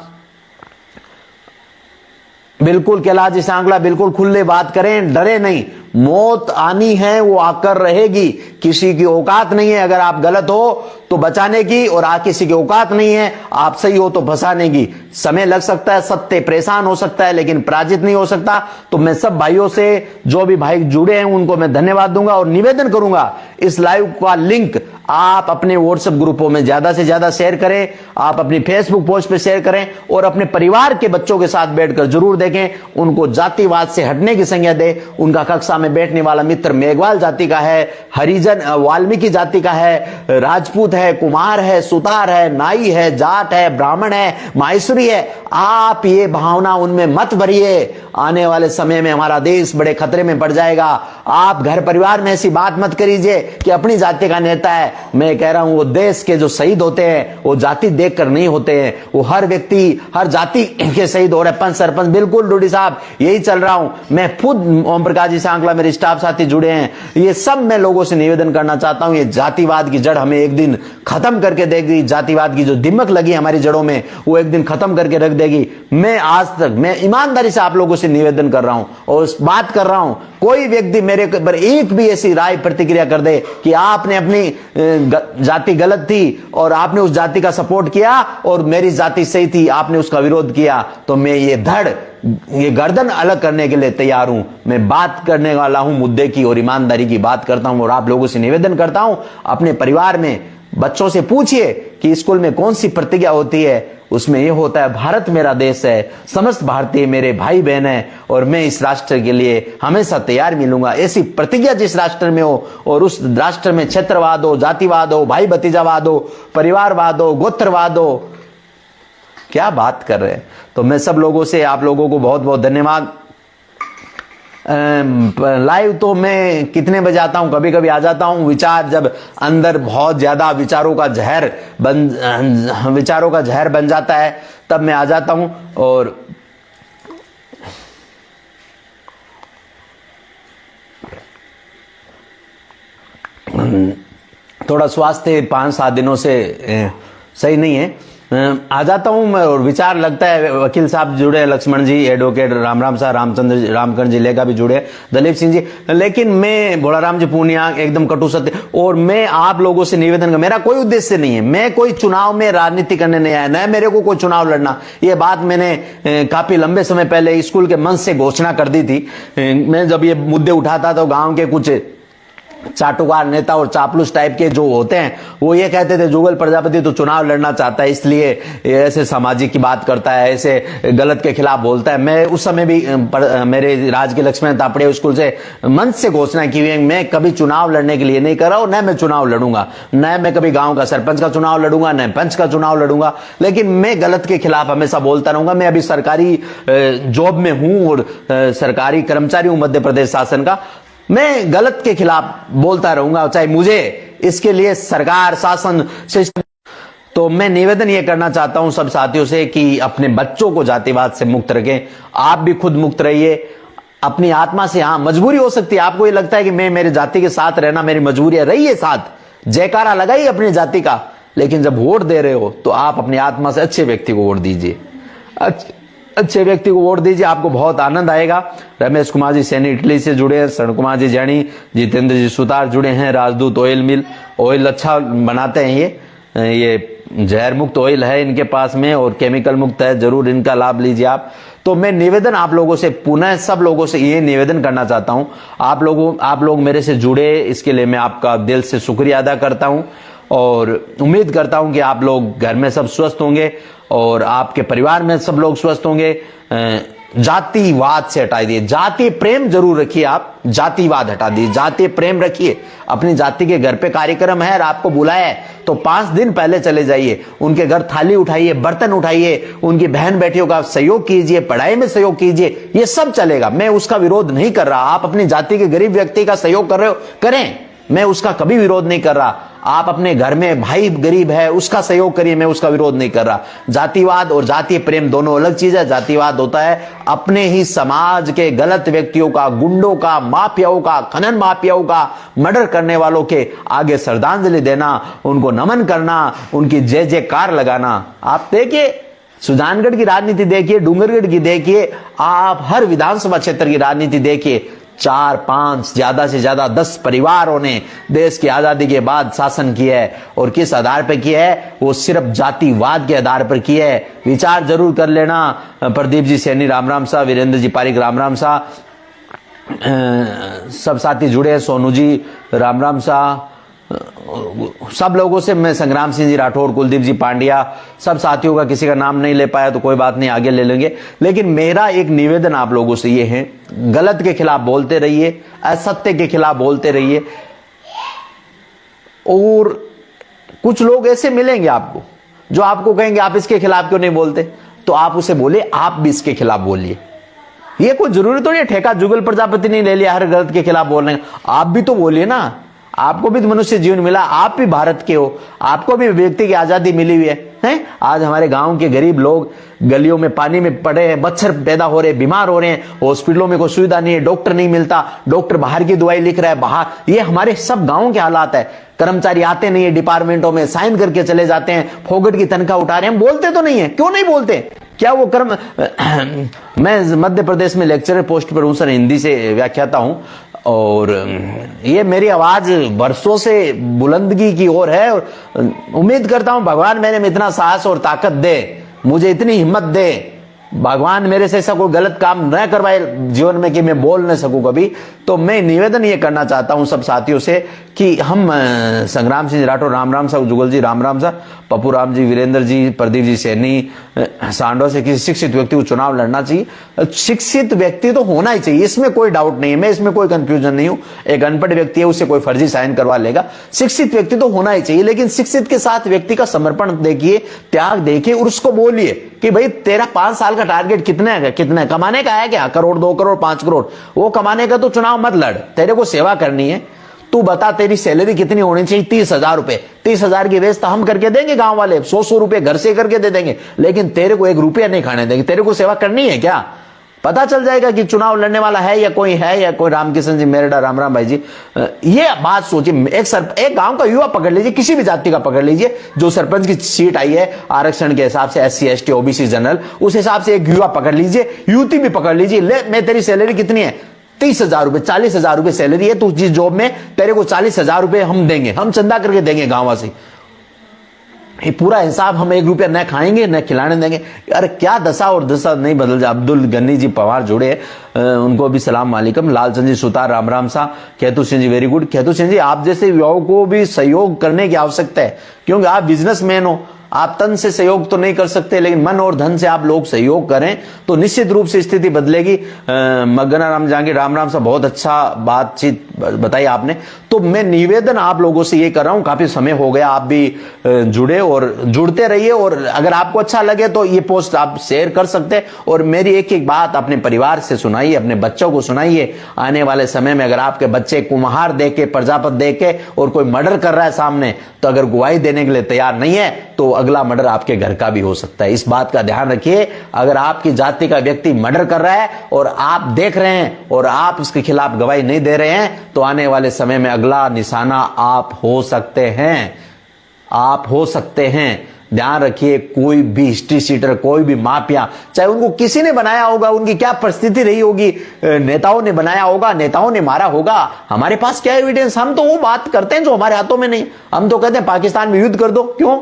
बिल्कुल कैलाश सांगला बिल्कुल खुले बात करें, डरे नहीं। मौत आनी है वो आकर रहेगी, किसी की औकात नहीं है अगर आप गलत हो तो बचाने की, और किसी की औकात नहीं है आप सही हो तो फंसाने की। समय लग सकता है, सत्य परेशान हो सकता है, लेकिन पराजित नहीं हो सकता। तो मैं सब भाइयों से, जो भी भाई जुड़े हैं उनको मैं धन्यवाद दूंगा और निवेदन करूंगा इस लाइव का लिंक आप अपने व्हाट्सएप ग्रुपों में ज्यादा से ज्यादा शेयर करें, आप अपनी फेसबुक पोस्ट पे शेयर करें, और अपने परिवार के बच्चों के साथ बैठकर जरूर देखें। उनको जातिवाद से हटने की संज्ञा दे। उनका कक्षा में बैठने वाला मित्र मेघवाल जाति का है, हरिजन वाल्मीकि जाति का है, राजपूत है, कुमार है, सुतार है, नाई है, जाट है, ब्राह्मण है, माहेश्वरी है। आप ये भावना उनमें मत भरिए। आने वाले समय में हमारा देश बड़े खतरे में पड़ जाएगा। आप घर परिवार में ऐसी बात मत करिए कि अपनी जाति का नेता है। मैं कह रहा हूं वो देश के जो शहीद होते हैं वो जाति देखकर नहीं होते हैं, वो हर व्यक्ति हर जाति के शहीद हो रहे। पंच सरपंच बिल्कुल डूडी साहब यही चल रहा हूं मैं खुद। ओम प्रकाश जी सांगला मेरे स्टाफ साथी जुड़े हैं। ये सब मैं लोगों से निवेदन करना चाहता हूं, ये जातिवाद की जड़ हमें एक दिन खत्म करके देगी। जातिवाद की जो दिमक लगी हमारी जड़ों में वो एक दिन खत्म करके रख देगी। मैं आज तक मैं ईमानदारी से आप लोगों से निवेदन कर रहा हूं और बात कर रहा हूं, कोई व्यक्ति मेरे पर एक भी ऐसी राय प्रतिक्रिया कर दे कि आपने अपनी जाति गलत थी और आपने उस जाति का सपोर्ट किया और मेरी जाति सही थी आपने उसका विरोध किया, तो मैं ये गर्दन अलग करने के लिए तैयार हूं। मैं बात करने वाला हूं मुद्दे की और ईमानदारी की बात करता हूं। और आप लोगों से निवेदन करता हूं, अपने परिवार में बच्चों से पूछिए कि स्कूल में कौन सी प्रतिज्ञा होती है। उसमें यह होता है भारत मेरा देश है, समस्त भारतीय मेरे भाई बहन है और मैं इस राष्ट्र के लिए हमेशा तैयार मिलूंगा। ऐसी प्रतिज्ञा जिस राष्ट्र में हो और उस राष्ट्र में क्षेत्रवाद हो, जातिवाद हो, भाई भतीजावाद हो, परिवारवाद हो, गोत्रवाद हो, क्या बात कर रहे हैं। तो मैं सब लोगों से आप लोगों को बहुत बहुत धन्यवाद। लाइव तो मैं कितने बजे आता हूं, कभी कभी आ जाता हूं। विचार जब अंदर बहुत ज्यादा विचारों का जहर बन जाता है तब मैं आ जाता हूं। और थोड़ा स्वास्थ्य 5-7 दिनों से सही नहीं है, आ जाता हूं मैं और विचार लगता है। वकील साहब जुड़े हैं, लक्ष्मण जी, एडवोकेट राम साहब, रामकरण जी लेगा भी जुड़े, दलीप सिंह जी। लेकिन मैं भोलाराम जी पूनिया एकदम कटु सत्य, और मैं आप लोगों से निवेदन कर, मेरा कोई उद्देश्य नहीं है, मैं कोई चुनाव में राजनीति करने नहीं आया, न मेरे को कोई चुनाव लड़ना। ये बात मैंने काफी लंबे समय पहले स्कूल के मंच से घोषणा कर दी थी। मैं जब ये मुद्दे उठाता तो गांव के कुछ चाटुकार नेता और चापलूस टाइप के जो होते हैं वो ये कहते थे जुगल प्रजापति तो चुनाव लड़ना चाहता है इसलिए ऐसे सामाजिक की बात करता है, ऐसे गलत के खिलाफ बोलता है। मैं उस समय भी मेरे राज के लक्ष्मण तापड़े स्कूल से मंच से घोषणा की हुई है, मैं कभी चुनाव लड़ने के लिए नहीं कर रहा हूं, न मैं चुनाव लड़ूंगा, न मैं कभी गांव का सरपंच का चुनाव लड़ूंगा, न पंच का चुनाव लड़ूंगा। लेकिन मैं गलत के खिलाफ हमेशा बोलता रहूंगा। मैं अभी सरकारी जॉब में हूं और सरकारी कर्मचारी हूं मध्य प्रदेश शासन का। मैं गलत के खिलाफ बोलता रहूंगा, चाहे मुझे इसके लिए सरकार शासन सिस्टम। तो मैं निवेदन यह करना चाहता हूं सब साथियों से कि अपने बच्चों को जातिवाद से मुक्त रखें, आप भी खुद मुक्त रहिए अपनी आत्मा से। हाँ, मजबूरी हो सकती है, आपको ये लगता है कि मैं मेरे जाति के साथ रहना मेरी मजबूरी है, रहिए साथ, जयकारा लगाइए अपनी जाति का। लेकिन जब वोट दे रहे हो तो आप अपनी आत्मा से अच्छे व्यक्ति को वोट दीजिए, अच्छे व्यक्ति को वोट दीजिए, आपको बहुत आनंद आएगा। रमेश कुमार जी सैनी इटली से जुड़े हैं, शरण कुमार जी जैनी, जितेंद्र जी सुतार जुड़े हैं, राजदूत ऑयल मिल, ऑयल अच्छा बनाते हैं, ये जहर मुक्त ऑयल है इनके पास में और केमिकल मुक्त है, जरूर इनका लाभ लीजिए आप। तो मैं निवेदन आप लोगों से, पुनः सब लोगों से ये निवेदन करना चाहता हूं, आप लोग मेरे से जुड़े, इसके लिए मैं आपका दिल से शुक्रिया अदा करता हूं और उम्मीद करता हूं कि आप लोग घर में सब स्वस्थ होंगे और आपके परिवार में सब लोग स्वस्थ होंगे। जातिवाद से हटा दिए। जाति प्रेम जरूर रखिए, आप जातिवाद हटा दिए, जाति प्रेम रखिए। अपनी जाति के घर पे कार्यक्रम है और आपको बुलाया है तो 5 दिन पहले चले जाइए, उनके घर थाली उठाइए, बर्तन उठाइए, उनकी बहन बेटियों का सहयोग कीजिए, पढ़ाई में सहयोग कीजिए, ये सब चलेगा। मैं उसका विरोध नहीं कर रहा। आप अपनी जाति के गरीब व्यक्ति का सहयोग कर रहे हो, करें, मैं उसका कभी विरोध नहीं कर रहा। आप अपने घर में भाई गरीब है उसका सहयोग करिए, मैं उसका विरोध नहीं कर रहा। जातिवाद और जातीय प्रेम दोनों अलग चीज है। जातिवाद होता है अपने ही समाज के गलत व्यक्तियों का, गुंडों का, माफियाओं का, खनन माफियाओं का, मर्डर करने वालों के आगे श्रद्धांजलि देना, उनको नमन करना, उनकी जय जयकार लगाना। आप देखिए सुजानगढ़ की राजनीति देखिए, डूंगरगढ़ की देखिए, आप हर विधानसभा क्षेत्र की राजनीति देखिए। 4, 5, ज्यादा से ज्यादा 10 परिवारों ने देश की आजादी के बाद शासन किया है, और किस आधार पर किया है? वो सिर्फ जातिवाद के आधार पर किया है। विचार जरूर कर लेना। प्रदीप जी सैनी राम राम साहब, वीरेंद्र जी पारिक राम राम साहब, सब साथी जुड़े हैं, सोनू जी राम राम साहब, सब लोगों से मैं, संग्राम सिंह जी राठौर, कुलदीप जी पांड्या, सब साथियों का किसी का नाम नहीं ले पाया तो कोई बात नहीं, आगे ले लेंगे। लेकिन मेरा एक निवेदन आप लोगों से ये है, गलत के खिलाफ बोलते रहिए, असत्य के खिलाफ बोलते रहिए। और कुछ लोग ऐसे मिलेंगे आपको जो आपको कहेंगे आप इसके खिलाफ क्यों नहीं बोलते, तो आप उसे बोलिए आप भी इसके खिलाफ बोलिए। ये कोई जरूरी थोड़ी है ठेका जुगल प्रजापति नहीं ले लिया हर गलत के खिलाफ बोलने का। आप भी तो बोलिए ना, आपको भी तो मनुष्य जीवन मिला, आप भी भारत के हो, आपको भी व्यक्ति की आजादी मिली हुई है, हैं? आज हमारे गांव के गरीब लोग गलियों में पानी में पड़े हैं, मच्छर पैदा हो रहे हैं, बीमार हो रहे हैं, हॉस्पिटलों में कोई सुविधा नहीं है, डॉक्टर नहीं मिलता, डॉक्टर बाहर की दवाई लिख रहा है बाहर। ये हमारे सब गांव के हालात है। कर्मचारी आते नहीं है डिपार्टमेंटों में, साइन करके चले जाते हैं, फोगट की तनख्वाह उठा रहे हैं। हम बोलते तो नहीं है, क्यों नहीं बोलते? क्या वो कर्म मैं मध्य प्रदेश में लेक्चरर पोस्ट पर हूं सर, हिंदी से व्याख्याता हूं, और ये मेरी आवाज वर्षों से बुलंदगी की ओर है, और उम्मीद करता हूं भगवान मेरे में इतना साहस और ताकत दे, मुझे इतनी हिम्मत दे, भगवान मेरे से ऐसा कोई गलत काम न करवाए जीवन में कि मैं बोल न सकूं कभी। तो मैं निवेदन ये करना चाहता हूं सब साथियों से कि हम संग्राम सिंह राठौर राम राम साहब, जुगल जी राम राम साहब, पप्पू राम जी, वीरेंद्र जी, प्रदीप जी सैनी, सांडो से किसी शिक्षित व्यक्ति को चुनाव लड़ना चाहिए। शिक्षित व्यक्ति तो होना ही चाहिए, इसमें कोई डाउट नहीं है, मैं इसमें कोई कंफ्यूजन नहीं हूं। एक अनपढ़ व्यक्ति है, उससे कोई फर्जी साइन करवा लेगा, शिक्षित व्यक्ति तो होना ही चाहिए। लेकिन शिक्षित के साथ व्यक्ति का समर्पण देखिए, त्याग देखिए, और उसको बोलिए कि भाई तेरा 5 साल का टारगेट कितने है, कितने कमाने का है, क्या करोड़, 2 करोड़, 5 करोड़, वो कमाने का तो चुनाव मत लड़, तेरे को सेवा करनी है। तू बता तेरी सैलरी कितनी होनी चाहिए? 30,000 रुपए। 30,000 की व्यवस्था हम करके देंगे, गांव वाले 100-100 रुपए घर से करके दे देंगे, लेकिन तेरे को 1 रुपया नहीं खाने देंगे। तेरे को सेवा करनी है क्या? पता चल जाएगा कि चुनाव लड़ने वाला है या कोई रामकिशन जी मेरडा, राम राम भाई जी। ये बात सोचिए, एक गांव का युवा पकड़ लीजिए, किसी भी जाति का पकड़ लीजिए, जो सरपंच की सीट आई है आरक्षण के हिसाब से, SC ST OBC जनरल, उस हिसाब से एक युवा पकड़ लीजिए, युवती भी पकड़ लीजिए। ले, मैं तेरी सैलरी कितनी है? 30,000 रुपए, 40,000 रुपए सैलरी है, तू जिस जॉब में, तेरे को 40,000 रुपए हम देंगे, हम चंदा करके देंगे गांव वासी। ये पूरा हिसाब हम 1 रुपया न खाएंगे न खिलाने देंगे। अरे क्या दशा और दशा नहीं बदल जाए। अब्दुल गनी जी पवार जुड़े, उनको भी सलाम वालेकुम। लालचंद जी सुतार राम राम सा। Ketu Singh ji very good. केतु सिंह जी, आप जैसे युवाओं को भी सहयोग करने की आवश्यकता है, क्योंकि आप बिजनेसमैन हो, आप तन से सहयोग तो नहीं कर सकते, लेकिन मन और धन से आप लोग सहयोग करें तो निश्चित रूप से स्थिति बदलेगी। मगना राम जहांगीर राम राम साहब, बहुत अच्छा बातचीत बताई आपने। तो मैं निवेदन आप लोगों से ये कर रहा हूं, काफी समय हो गया, आप भी जुड़े और जुड़ते रहिए, और अगर आपको अच्छा लगे तो ये पोस्ट आप शेयर कर सकते हैं। और मेरी एक एक बात अपने परिवार से सुनाइए, अपने बच्चों को सुनाइए। आने वाले समय में अगर आपके बच्चे कुम्हार देख के, प्रजापति देख के और कोई मर्डर कर रहा है सामने, तो अगर गवाही देने के लिए तैयार नहीं है तो अगला मर्डर आपके घर का भी हो सकता है। इस बात का ध्यान रखिए। अगर आपकी जाति का व्यक्ति मर्डर कर रहा है और आप देख रहे हैं और आप उसके खिलाफ गवाही नहीं दे रहे हैं, तो आने वाले समय में अगला निशाना आप हो सकते हैं, आप हो सकते हैं। ध्यान रखिए, कोई भी हिस्ट्री सीटर, कोई भी माफिया, चाहे उनको किसी ने बनाया होगा, उनकी क्या परिस्थिति रही होगी, नेताओं ने बनाया होगा, नेताओं ने मारा होगा, हमारे पास क्या एविडेंस? हम तो वो बात करते हैं जो हमारे हाथों में नहीं। हम तो कहते हैं पाकिस्तान में युद्ध कर दो, क्यों?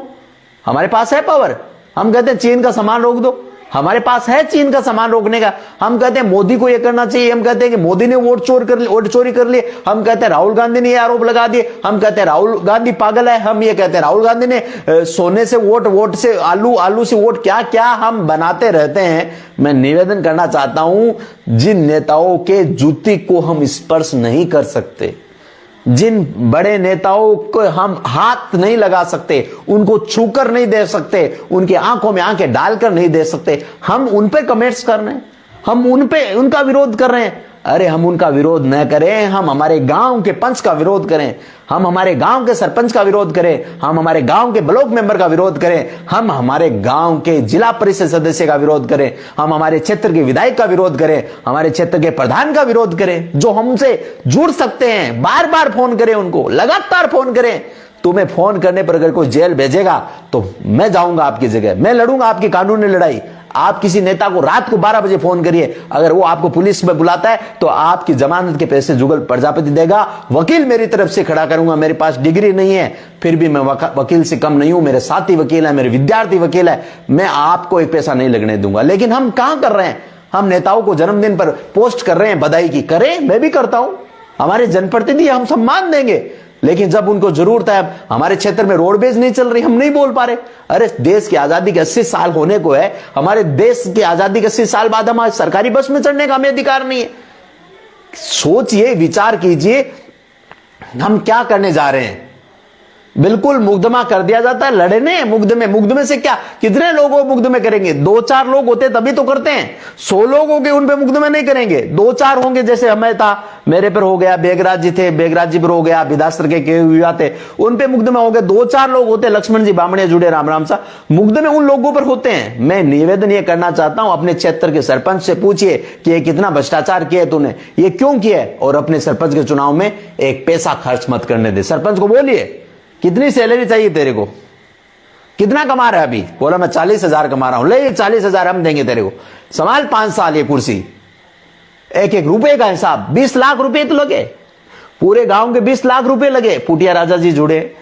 हमारे पास है पावर। हम कहते हैं चीन का सामान रोक दो, हमारे पास है चीन का सामान रोकने का। हम कहते हैं मोदी को यह करना चाहिए, हम कहते हैं कि मोदी ने वोट चोरी कर लिए, हम कहते हैं राहुल गांधी ने यह आरोप लगा दिए, हम कहते हैं राहुल गांधी पागल है, हम ये कहते हैं राहुल गांधी ने सोने से वोट से आलू से वोट, क्या क्या हम बनाते रहते हैं। मैं निवेदन करना चाहता हूं, जिन नेताओं के जूती को हम स्पर्श नहीं कर सकते, जिन बड़े नेताओं को हम हाथ नहीं लगा सकते, उनको छूकर नहीं दे सकते, उनकी आंखों में आंखें डालकर नहीं दे सकते, हम उन पे कमेंट्स कर रहे हैं, हम उनका विरोध कर रहे हैं। अरे हम उनका विरोध न करें, हम हमारे गांव के पंच का विरोध करें, हम हमारे गांव के सरपंच का विरोध करें, हम हमारे गांव के ब्लॉक मेंबर का विरोध करें, हम हमारे गांव के जिला परिषद सदस्य का विरोध करें, हम हमारे क्षेत्र के विधायक का विरोध करें, हमारे क्षेत्र के प्रधान का विरोध करें, जो हमसे जुड़ सकते हैं। बार बार फोन करें, उनको लगातार फोन करें। तुम्हें फोन करने पर अगर कोई जेल भेजेगा तो मैं जाऊंगा आपकी जगह, मैं लड़ूंगा आपकी कानूनी लड़ाई। आप किसी नेता को रात को 12 बजे फोन करिए, अगर वो आपको पुलिस में बुलाता है तो आपकी जमानत के पैसे जुगल प्रजापति देगा। वकील मेरी तरफ से खड़ा करूंगा, मेरे पास डिग्री नहीं है फिर भी मैं वकील से कम नहीं हूं, मेरे साथी वकील है, मेरे विद्यार्थी वकील है, मैं आपको एक पैसा नहीं लगने दूंगा। लेकिन हम कहां कर रहे हैं, हम नेताओं को जन्मदिन पर पोस्ट कर रहे हैं बधाई की, करें, मैं भी करता हूं, हमारे जनप्रतिनिधि हम सम्मान देंगे। लेकिन जब उनको जरूरत है, हमारे क्षेत्र में रोडवेज नहीं चल रही, हम नहीं बोल पा रहे। अरे देश की आजादी के 80 साल होने को है, हमारे देश की आजादी के 80 साल बाद हमारे सरकारी बस में चढ़ने का हमें अधिकार नहीं है। सोचिए, विचार कीजिए, हम क्या करने जा रहे हैं। बिल्कुल मुकदमा कर दिया जाता है, लड़ने मुकदमे से क्या, कितने लोगों मुकदमे करेंगे? 2-4 लोग होते तभी तो करते हैं, 100 लोग हो गए उन पे मुकदमे नहीं करेंगे, 2-4 होंगे। जैसे हमें था, मेरे पर हो गया, बेगराज जी थे, बेगराज जी पर हो गया, विदास्त्र के हुआ थे, उन पे मुकदमे हो गए। 2-4 लोग होते, लक्ष्मण जी बामणे जुड़े, राम सा, मुकदमे उन लोगों पर होते हैं। मैं निवेदन ये करना चाहता हूं, अपने क्षेत्र के सरपंच से पूछिए कि ये कितना भ्रष्टाचार किया तूने, ये क्यों किया, और अपने सरपंच के चुनाव में एक पैसा खर्च मत करने दे। सरपंच को बोलिए कितनी सैलरी चाहिए तेरे को, कितना कमा रहा है अभी, बोला मैं 40,000 कमा रहा हूं, ले 40,000 हम देंगे तेरे को, संभाल 5 साल ये कुर्सी। एक एक रुपए का हिसाब, 20 लाख रुपए तो लगे, पूरे गांव के 20 लाख रुपए लगे। पुटिया राजा जी जुड़े,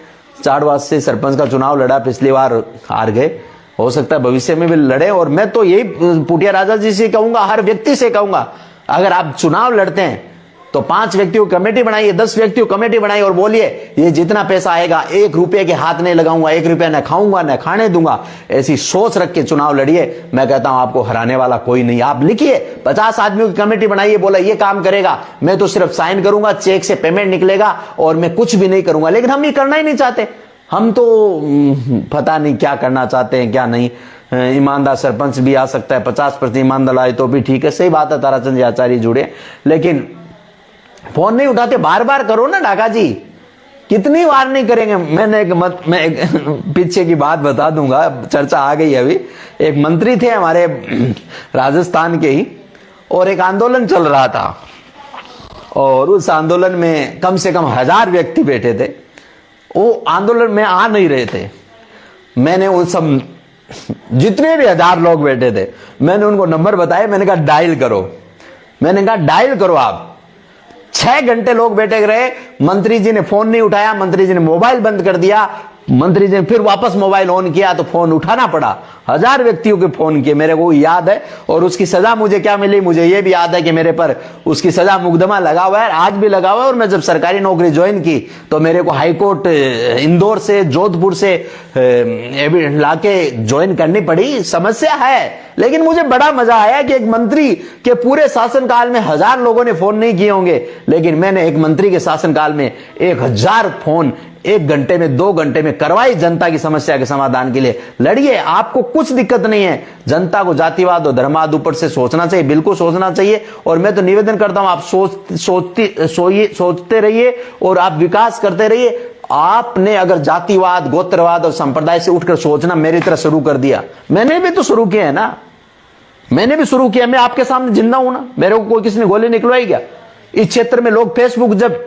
चाड़वास से सरपंच का चुनाव लड़ा, पिछली बार हार गए, हो सकता है भविष्य में भी लड़े। और मैं तो यही पुटिया राजा जी से कहूंगा, हर व्यक्ति से कहूंगा, अगर आप चुनाव लड़ते हैं तो 5 व्यक्तियों की कमेटी बनाइए, 10 व्यक्तियों की कमेटी बनाइए और बोलिए ये जितना पैसा आएगा 1 रुपए के हाथ नहीं लगाऊंगा, 1 रुपया न खाऊंगा न खाने दूंगा। ऐसी सोच रख के चुनाव लड़िए, मैं कहता हूं आपको हराने वाला कोई नहीं। आप लिखिए, 50 आदमियों की कमेटी बनाइए, बोला ये काम करेगा, मैं तो सिर्फ साइन करूंगा, चेक से पेमेंट निकलेगा और मैं कुछ भी नहीं करूंगा। लेकिन हम ये करना ही नहीं चाहते, हम तो पता नहीं क्या करना चाहते हैं क्या नहीं। ईमानदार सरपंच भी आ सकता है, 50% ईमानदार आए तो भी ठीक है, सही बात है, ताराचंद जी आचार्य जुड़े, लेकिन फोन नहीं उठाते। बार बार करो ना डाका जी, कितनी बार नहीं करेंगे। मैं एक पीछे की बात बता दूंगा, चर्चा आ गई अभी। एक मंत्री थे हमारे राजस्थान के ही, और एक आंदोलन चल रहा था, और उस आंदोलन में कम से कम 1000 व्यक्ति बैठे थे। वो आंदोलन में आ नहीं रहे थे। मैंने उन सब जितने भी 1000 लोग बैठे थे, मैंने उनको नंबर बताया, मैंने कहा डायल करो, मैंने कहा डायल करो आप। 6 घंटे लोग बैठे रहे, मंत्री जी ने फोन नहीं उठाया, मंत्री जी ने मोबाइल बंद कर दिया, मंत्री जी ने फिर वापस मोबाइल ऑन किया तो फोन उठाना पड़ा। 1000 व्यक्तियों के फोन किए, मेरे को याद है। और उसकी सजा मुझे क्या मिली, मुझे यह भी याद है कि मेरे पर उसकी सजा मुकदमा लगा हुआ है, आज भी लगा हुआ है। और मैं जब सरकारी नौकरी ज्वाइन की तो मेरे को हाईकोर्ट इंदौर से, जोधपुर से लाके ज्वाइन करनी पड़ी। समस्या है, लेकिन मुझे बड़ा मजा आया कि एक मंत्री के पूरे शासनकाल में 1000 लोगों ने फोन नहीं किए होंगे, लेकिन मैंने एक मंत्री के शासनकाल में 1000 फोन 1 घंटे में, 2 घंटे में करवाई जनता की समस्या के समाधान के लिए। लड़िए, आपको कुछ दिक्कत नहीं है। जनता को जातिवाद और धर्मवाद ऊपर से सोचना चाहिए, बिल्कुल सोचना चाहिए। और मैं तो निवेदन करता हूं, आप सोचते रहिए और आप विकास करते रहिए। आपने अगर जातिवाद, गोत्रवाद और संप्रदाय से उठकर सोचना मेरी तरह शुरू कर दिया, मैंने भी तो शुरू किया है ना, मैंने भी शुरू किया। मैं आपके सामने जिंदा हूं ना, मेरे को कोई किसी ने गोली निकलवाई क्या? इस क्षेत्र में लोग फेसबुक जब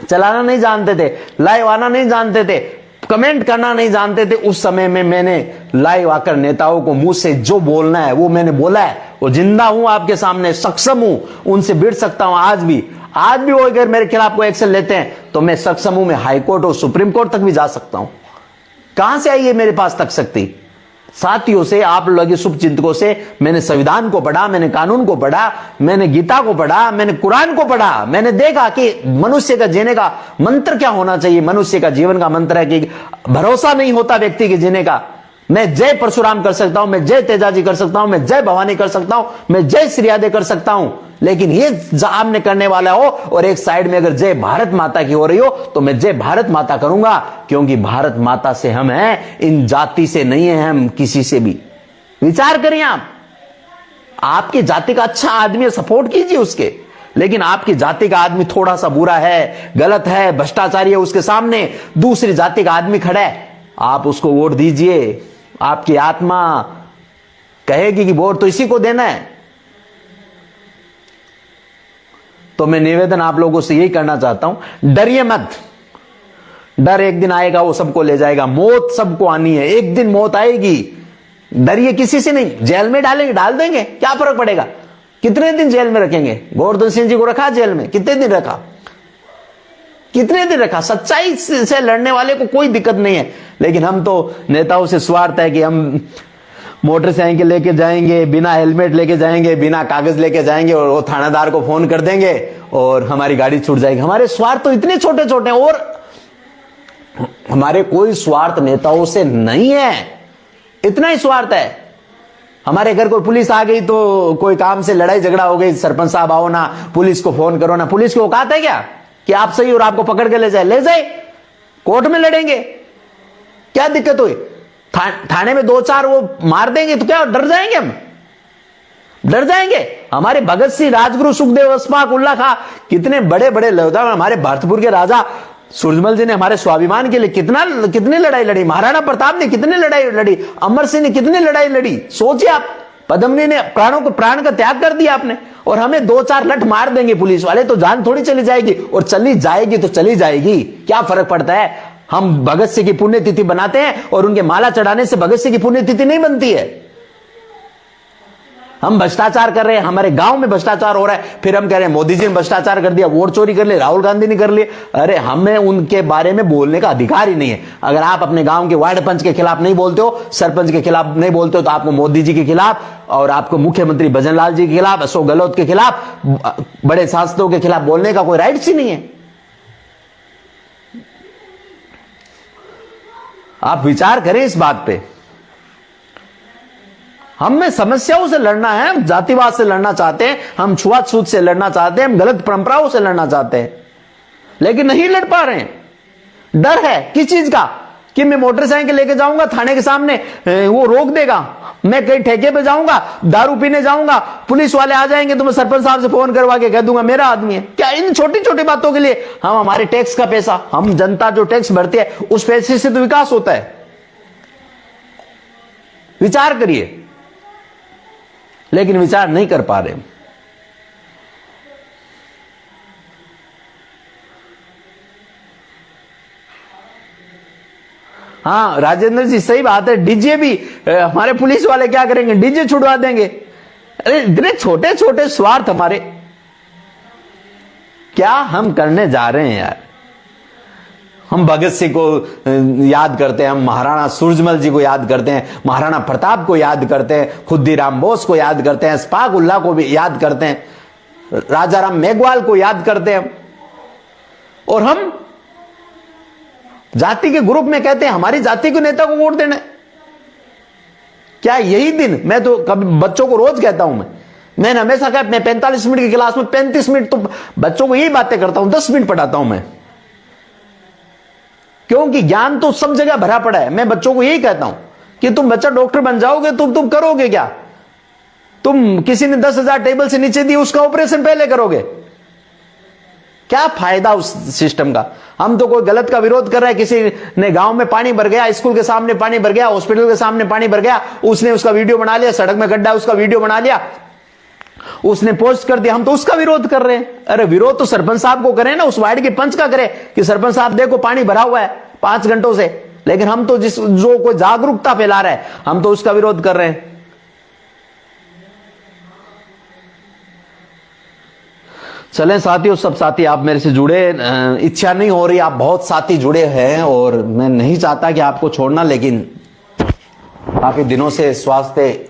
चलाना नहीं जानते थे, लाइव आना नहीं जानते थे, कमेंट करना नहीं जानते थे, उस समय में मैंने लाइव आकर नेताओं को मुंह से जो बोलना है वो मैंने बोला है। वो जिंदा हूं, आपके सामने सक्षम हूं, उनसे भिड़ सकता हूं। आज भी वो अगर मेरे खिलाफ कोई एक्शन लेते हैं तो मैं सक्षम हूं, मैं हाईकोर्ट और सुप्रीम कोर्ट तक भी जा सकता हूं। कहां से आई है मेरे पास तक शक्ति? साथियों से, आप लोगों के शुभ चिंतकों से मैंने संविधान को पढ़ा, मैंने कानून को पढ़ा, मैंने गीता को पढ़ा, मैंने कुरान को पढ़ा। मैंने देखा कि मनुष्य का जीने का मंत्र क्या होना चाहिए। मनुष्य का जीवन का मंत्र है कि भरोसा नहीं होता व्यक्ति के जीने का। मैं जय परशुराम कर सकता हूं, मैं जय तेजाजी कर सकता हूं, मैं जय भवानी कर सकता हूं, मैं जय श्रीयादे कर सकता हूं, लेकिन ये सामने करने वाला हो और एक साइड में अगर जय भारत माता की हो रही हो तो मैं जय भारत माता करूंगा, क्योंकि भारत माता से हम हैं, इन जाति से नहीं है हम किसी से भी। विचार करिए आप, आपकी जाति का अच्छा आदमी है, सपोर्ट कीजिए उसके, लेकिन आपकी जाति का आदमी थोड़ा सा बुरा है, गलत है, भ्रष्टाचारी है, उसके सामने दूसरी जाति का आदमी खड़ा है, आप उसको वोट दीजिए। आपकी आत्मा कहेगी कि वोट तो इसी को देना है। तो मैं निवेदन आप लोगों से यही करना चाहता हूं, डरिए मत। डर एक दिन आएगा, वो सबको ले जाएगा। मौत सबको आनी है, एक दिन मौत आएगी। डरिए किसी से नहीं। जेल में डालेंगे, डाल देंगे, क्या फर्क पड़ेगा। कितने दिन जेल में रखेंगे। गोवर्धन सिंह जी को रखा जेल में, कितने दिन रखा, कितने दिन रखा। सच्चाई से लड़ने वाले को कोई दिक्कत नहीं है, लेकिन हम तो नेताओं से स्वार्थ है कि हम मोटरसाइकिल लेके जाएंगे, बिना हेलमेट लेके जाएंगे, बिना कागज लेके जाएंगे और वो थानेदार को फोन कर देंगे और हमारी गाड़ी छूट जाएगी। हमारे स्वार्थ तो इतने छोटे छोटे हैं, और हमारे कोई स्वार्थ नेताओं से नहीं है, इतना ही स्वार्थ है। हमारे घर कोई पुलिस आ गई तो कोई काम से लड़ाई झगड़ा हो गई, सरपंच साहब आओ ना, पुलिस को फोन करो ना। पुलिस की औकात है क्या कि आप सही और आपको पकड़ के ले जाए? ले जाए, कोर्ट में लड़ेंगे, क्या दिक्कत हुई। थाने में दो चार वो मार देंगे तो क्या डर जाएंगे हम? डर जाएंगे? हमारे भगत सिंह, राजगुरु, सुखदेव, अशफाक उल्लाह खां, कितने बड़े बड़े योद्धा। हमारे भरतपुर के राजा सूरजमल जी ने हमारे स्वाभिमान के लिए कितनी लड़ाई लड़ी। महाराणा प्रताप ने कितनी लड़ाई लड़ी, अमर सिंह ने कितनी लड़ाई लड़ी। सोचिए आप, पद्मनी ने प्राण का त्याग कर दिया आपने, और हमें दो चार लठ मार देंगे पुलिस वाले तो जान थोड़ी चली जाएगी, और चली जाएगी तो चली जाएगी, क्या फर्क पड़ता है। हम भगत सिंह की पुण्यतिथि बनाते हैं और उनके माला चढ़ाने से भगत सिंह की पुण्यतिथि नहीं बनती है। हम भ्रष्टाचार कर रहे हैं, हमारे गांव में भ्रष्टाचार हो रहा है, फिर हम कह रहे हैं मोदी जी ने भ्रष्टाचार कर दिया, वोट चोरी कर ले, राहुल गांधी ने कर लिया। अरे हमें उनके बारे में बोलने का अधिकार ही नहीं है। अगर आप अपने गांव के वार्ड पंच के खिलाफ नहीं बोलते हो, सरपंच के खिलाफ नहीं बोलते हो, तो आपको मोदी जी के खिलाफ और आपको मुख्यमंत्री भजनलाल जी के खिलाफ, अशोक गहलोत के खिलाफ, बड़े सांसदों के खिलाफ बोलने का कोई राइट्स ही नहीं है। आप विचार करें इस बात पे। हमें समस्याओं से लड़ना है, हम जातिवाद से लड़ना चाहते हैं, हम छुआछूत से लड़ना चाहते हैं, हम गलत परंपराओं से लड़ना चाहते हैं, लेकिन नहीं लड़ पा रहे हैं। डर है किस चीज का कि मैं मोटरसाइकिल लेके जाऊंगा थाने के सामने, वो रोक देगा। मैं कहीं ठेके पे जाऊंगा, दारू पीने जाऊंगा, पुलिस वाले आ जाएंगे तो मैं सरपंच साहब से फोन करवा के कह दूंगा मेरा आदमी है। क्या इन छोटी छोटी बातों के लिए हम हमारे टैक्स का पैसा, हम जनता जो टैक्स भरती है उस पैसे से तो विकास होता है। विचार करिए, लेकिन विचार नहीं कर पा रहे। हाँ राजेंद्र जी, सही बात है। डीजे भी हमारे पुलिस वाले क्या करेंगे, डीजे छुड़वा देंगे। अरे इतने छोटे छोटे स्वार्थ हमारे, क्या हम करने जा रहे हैं यार। हम भगत सिंह को याद करते हैं, हम महाराणा सूरजमल जी को याद करते हैं, महाराणा प्रताप को याद करते हैं, खुद्दीराम बोस को याद करते हैं, अशफाक उल्लाह को भी याद करते हैं, राजा राम मेघवाल को याद करते हैं, और हम जाति के ग्रुप में कहते हैं हमारी जाति के नेता को वोट देना है। क्या यही दिन, मैं तो कभी बच्चों को रोज कहता हूं, मैंने हमेशा कहा, मैं 45 मिनट की क्लास में 35 मिनट तो बच्चों को यही बातें करता हूं, 10 मिनट पढ़ाता हूं मैं, क्योंकि ज्ञान तो सब जगह भरा पड़ा है। मैं बच्चों को यही कहता हूं कि तुम बच्चा डॉक्टर बन जाओगे, तुम करोगे क्या? तुम किसी ने 10,000 टेबल से नीचे दी, उसका ऑपरेशन पहले करोगे, क्या फायदा उस सिस्टम का। हम तो कोई गलत का विरोध कर रहे हैं, किसी ने गांव में पानी भर गया, स्कूल के सामने पानी भर गया, हॉस्पिटल के सामने पानी भर गया, उसने उसका वीडियो बना लिया, सड़क में गड्ढा उसका वीडियो बना लिया, उसने पोस्ट कर दिया, हम तो उसका विरोध कर रहे हैं। अरे विरोध तो सरपंच साहब को करें ना, उस वार्ड के पंच का करें कि सरपंच साहब देखो पानी भरा हुआ है 5 घंटों से, लेकिन हम तो जो कोई जागरूकता फैला रहा है हम तो उसका विरोध कर रहे हैं। चलें साथियों, सब साथी आप मेरे से जुड़े, इच्छा नहीं हो रही, आप बहुत साथी जुड़े हैं और मैं नहीं चाहता कि आपको छोड़ना, लेकिन काफी दिनों से स्वास्थ्य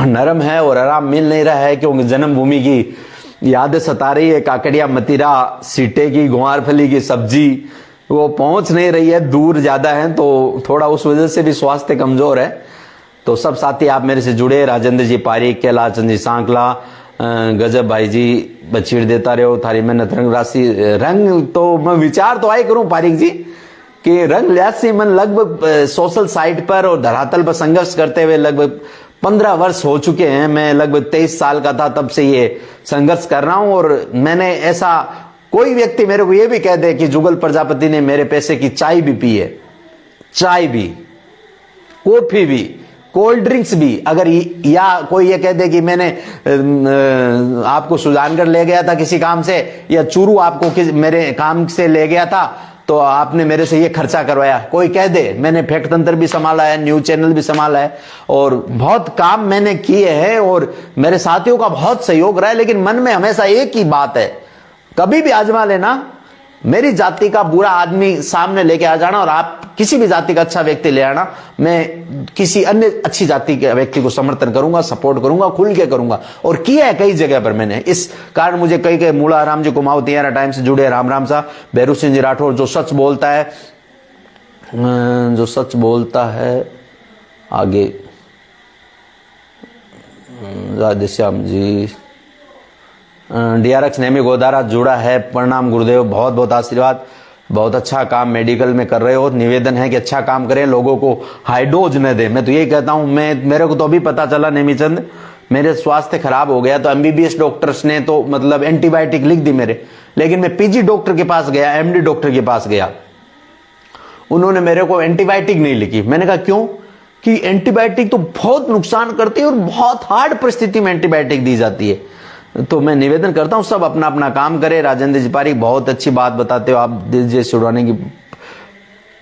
नरम है और आराम मिल नहीं रहा है, क्योंकि जन्मभूमि की यादें सता रही है। काकड़िया मतीरा सीटे की ग्वारफली की सब्जी वो पहुंच नहीं रही है, दूर ज्यादा है, तो थोड़ा उस वजह से भी स्वास्थ्य कमजोर है। तो सब साथी आप मेरे से जुड़े, राजेंद्र जी पारिक, कैलाश चंद जी सांकला, गजब भाई जी बचीड़ देता रहो, थारी मेहनत रंग राशि रंग। तो मैं विचार तो आए करूं पारिक जी कि रंग लियासी मन लगभग सोशल साइट पर और धरातल पर संघर्ष करते हुए लगभग 15 वर्ष हो चुके हैं। मैं लगभग 23 साल का था तब से ये संघर्ष कर रहा हूं, और मैंने ऐसा कोई व्यक्ति मेरे को ये भी कह दे कि जुगल प्रजापति ने मेरे पैसे की चाय भी पी है, चाय भी, कॉफी भी, कोल्ड ड्रिंक्स भी, अगर या कोई ये कह दे कि मैंने आपको सुजानगढ़ ले गया था किसी काम से, या चूरू आपको मेरे काम से ले गया था तो आपने मेरे से ये खर्चा करवाया, कोई कह दे, मैंने फैक्ट तंत्र भी संभाला है, न्यूज चैनल भी संभाला है, और बहुत काम मैंने किए हैं, और मेरे साथियों का बहुत सहयोग रहा है। लेकिन मन में हमेशा एक ही बात है, कभी भी आजमा लेना, मेरी जाति का बुरा आदमी सामने लेके आ जाना और आप किसी भी जाति का अच्छा व्यक्ति ले आना, मैं किसी अन्य अच्छी जाति के व्यक्ति को समर्थन करूंगा, सपोर्ट करूंगा, खुल के करूंगा, और किया है कई जगह पर मैंने। इस कारण मुझे कई मूला राम जी कुमाऊं तियारा टाइम से जुड़े, राम राम साहब, भैरू सिंह जी राठौर, जो सच बोलता है, जो सच बोलता है, आगे राधेश्याम जी, डीआरएक्स नेमी गोदारा जुड़ा है, प्रणाम गुरुदेव, बहुत बहुत आशीर्वाद, बहुत अच्छा काम मेडिकल में कर रहे हो। निवेदन है कि अच्छा काम करें, लोगों को हाई डोज न दे। मैं तो यही कहता हूं, मेरे को तो अभी पता चला नेमीचंद, मेरे स्वास्थ्य खराब हो गया तो एमबीबीएस डॉक्टर्स ने तो मतलब एंटीबायोटिक लिख दी मेरे, लेकिन मैं पीजी डॉक्टर के पास गया, एमडी डॉक्टर के पास गया, उन्होंने मेरे को एंटीबायोटिक नहीं लिखी। मैंने कहा क्यों? कि एंटीबायोटिक तो बहुत नुकसान करती है और बहुत हार्ड परिस्थिति में एंटीबायोटिक दी जाती है। तो मैं निवेदन करता हूं सब अपना अपना काम करें। राजेंद्र जी पारिक, बहुत अच्छी बात बताते हो आप, दिल छुड़वाने की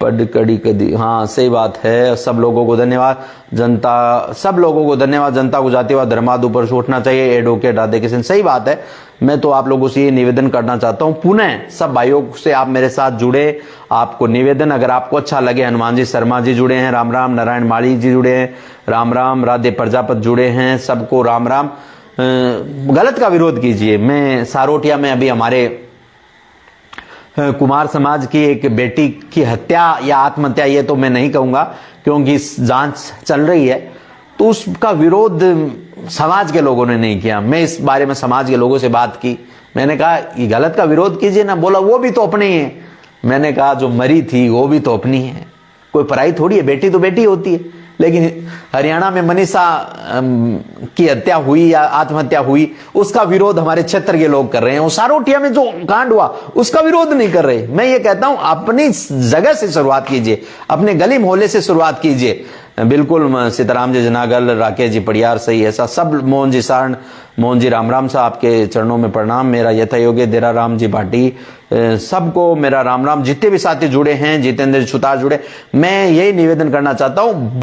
पड कड़ी कदी, हाँ सही बात है। सब लोगों को धन्यवाद, जनता, सब लोगों को धन्यवाद, जनता को जातिवाद धर्माद ऊपर उठना चाहिए, एडवोकेट राधे किशन, सही बात है। मैं तो आप लोगों से ये निवेदन करना चाहता हूं, पुनः सब भाइयों से आप मेरे साथ जुड़े, आपको निवेदन, अगर आपको अच्छा लगे, हनुमान जी शर्मा जी जुड़े हैं, राम राम, नारायण माली जी जुड़े हैं, राम राम, राधे प्रजापत जुड़े हैं, सबको राम राम। गलत का विरोध कीजिए। मैं सारोटिया में अभी हमारे कुमार समाज की एक बेटी की हत्या या आत्महत्या, ये तो मैं नहीं कहूंगा क्योंकि जांच चल रही है, तो उसका विरोध समाज के लोगों ने नहीं किया। मैं इस बारे में समाज के लोगों से बात की, मैंने कहा ये गलत का विरोध कीजिए ना। बोला वो भी तो अपने ही है। मैंने कहा जो मरी थी वो भी तो अपनी है, कोई पराई थोड़ी है, बेटी तो बेटी होती है। लेकिन हरियाणा में मनीषा की हत्या हुई या आत्महत्या हुई, उसका विरोध हमारे क्षेत्र के लोग कर रहे हैं। और सारोटिया में जो कांड हुआ उसका विरोध नहीं कर रहे। मैं ये कहता हूं अपनी जगह से शुरुआत कीजिए, अपने गली मोहल्ले से शुरुआत कीजिए। बिल्कुल सीताराम जी जनागल, राकेश जी पड़ियार, सही ऐसा सब, मोहन जी सारण, मोहन जी राम राम साहब के चरणों में प्रणाम। मेरा यथा योग्य देरा राम जी भाटी, सबको मेरा राम राम। जितने भी साथी जुड़े हैं, जितेंद्र छुतार जुड़े, मैं यही निवेदन करना चाहता हूं,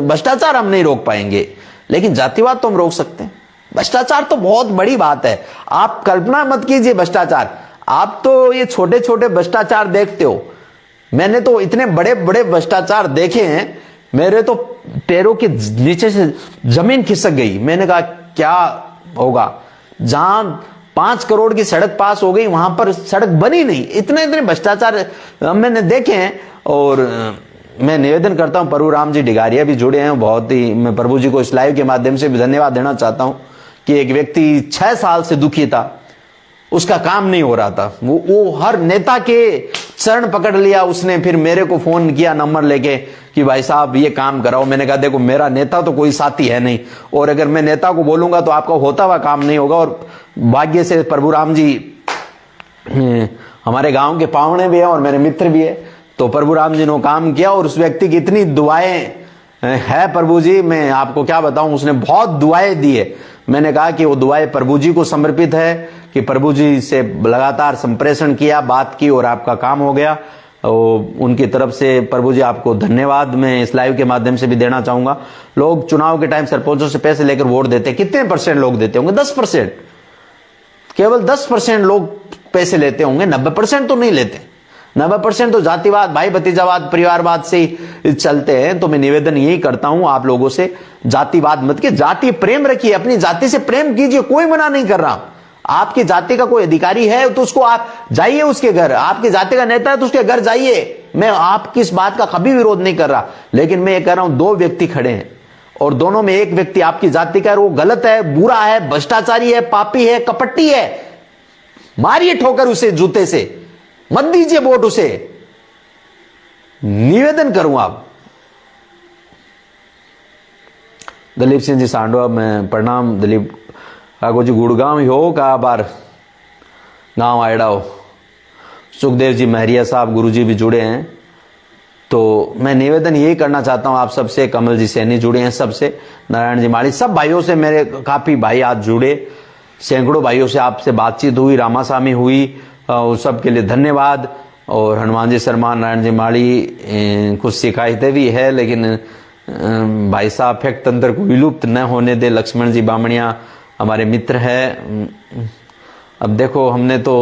भ्रष्टाचार हम नहीं रोक पाएंगे लेकिन जातिवाद तो हम रोक सकते हैं। भ्रष्टाचार तो बहुत बड़ी बात है, आप कल्पना मत कीजिए भ्रष्टाचार। आप तो ये छोटे छोटे भ्रष्टाचार देखते हो, मैंने तो इतने बड़े बड़े भ्रष्टाचार देखे हैं, मेरे तो पैरों के नीचे से जमीन खिसक गई। मैंने कहा क्या होगा, जहां 5 करोड़ की सड़क पास हो गई वहां पर सड़क बनी नहीं। इतने इतने भ्रष्टाचार मैंने देखे हैं। और मैं निवेदन करता हूं, प्रभु राम जी डिगारिया भी जुड़े हैं, बहुत ही मैं प्रभु जी को इस लाइव के माध्यम से भी धन्यवाद देना चाहता हूं कि एक व्यक्ति 6 साल से दुखी था, उसका काम नहीं हो रहा था, वो हर नेता के चरण पकड़ लिया उसने, फिर मेरे को फोन किया नंबर लेके कि भाई साहब ये काम कराओ। मैंने कहा देखो मेरा नेता तो कोई साथी है नहीं, और अगर मैं नेता को बोलूंगा तो आपका होता हुआ काम नहीं होगा। और भाग्य से प्रभु राम जी हमारे गांव के पावने भी है और मेरे मित्र भी है, तो प्रभु राम जी ने काम किया और उस व्यक्ति की इतनी दुआएं है प्रभु जी, मैं आपको क्या बताऊं, उसने बहुत दुआएं दी है। मैंने कहा कि वो दुआएं प्रभु जी को समर्पित है, कि प्रभु जी से लगातार संप्रेषण किया, बात की और आपका काम हो गया। उनकी तरफ से प्रभु जी आपको धन्यवाद मैं इस लाइव के माध्यम से भी देना चाहूंगा। लोग चुनाव के टाइम सरपंचों से पैसे लेकर वोट देते हैं, कितने % लोग देते होंगे? 10%, केवल 10% लोग पैसे लेते होंगे, 90% तो नहीं लेते। 90% तो जातिवाद, भाई भतीजावाद, परिवारवाद से ही चलते हैं। तो मैं निवेदन यही करता हूं आप लोगों से, जातिवाद मत के, जाति प्रेम रखिए, अपनी जाति से प्रेम कीजिए, कोई मना नहीं कर रहा। आपकी जाति का कोई अधिकारी है तो उसको आप जाइए उसके घर, आपकी जाति का नेता है तो उसके घर जाइए। मैं आपकी इस बात का कभी विरोध नहीं कर रहा, लेकिन मैं ये कह रहा हूं दो व्यक्ति खड़े हैं और दोनों में एक व्यक्ति आपकी जाति का है, वो गलत है, बुरा है, भ्रष्टाचारी है, पापी है, कपटी है, मारिए ठोकर उसे जूते से, मत दीजिए वोट उसे। निवेदन करूं आप। दलीप सिंह जी सांडवा में प्रणाम। दलीप काको जी गुड़गांव ही हो का बार गांव आयडा हो। सुखदेव जी महरिया साहब गुरु जी भी जुड़े हैं। तो मैं निवेदन यही करना चाहता हूं आप सबसे, कमल जी सैनी जुड़े हैं सबसे, नारायण जी माली, सब भाइयों से मेरे काफी भाई आज जुड़े, सैकड़ों भाइयों से आपसे बातचीत हुई, रामास्वामी हुई, उस सब के लिए धन्यवाद। और हनुमान जी शर्मा, नारायण जी माली, कुछ शिकायतें भी है, लेकिन भाई साहब फैक्ट तंत्र को विलुप्त न होने दे। लक्ष्मण जी बामणिया हमारे मित्र है। अब देखो हमने तो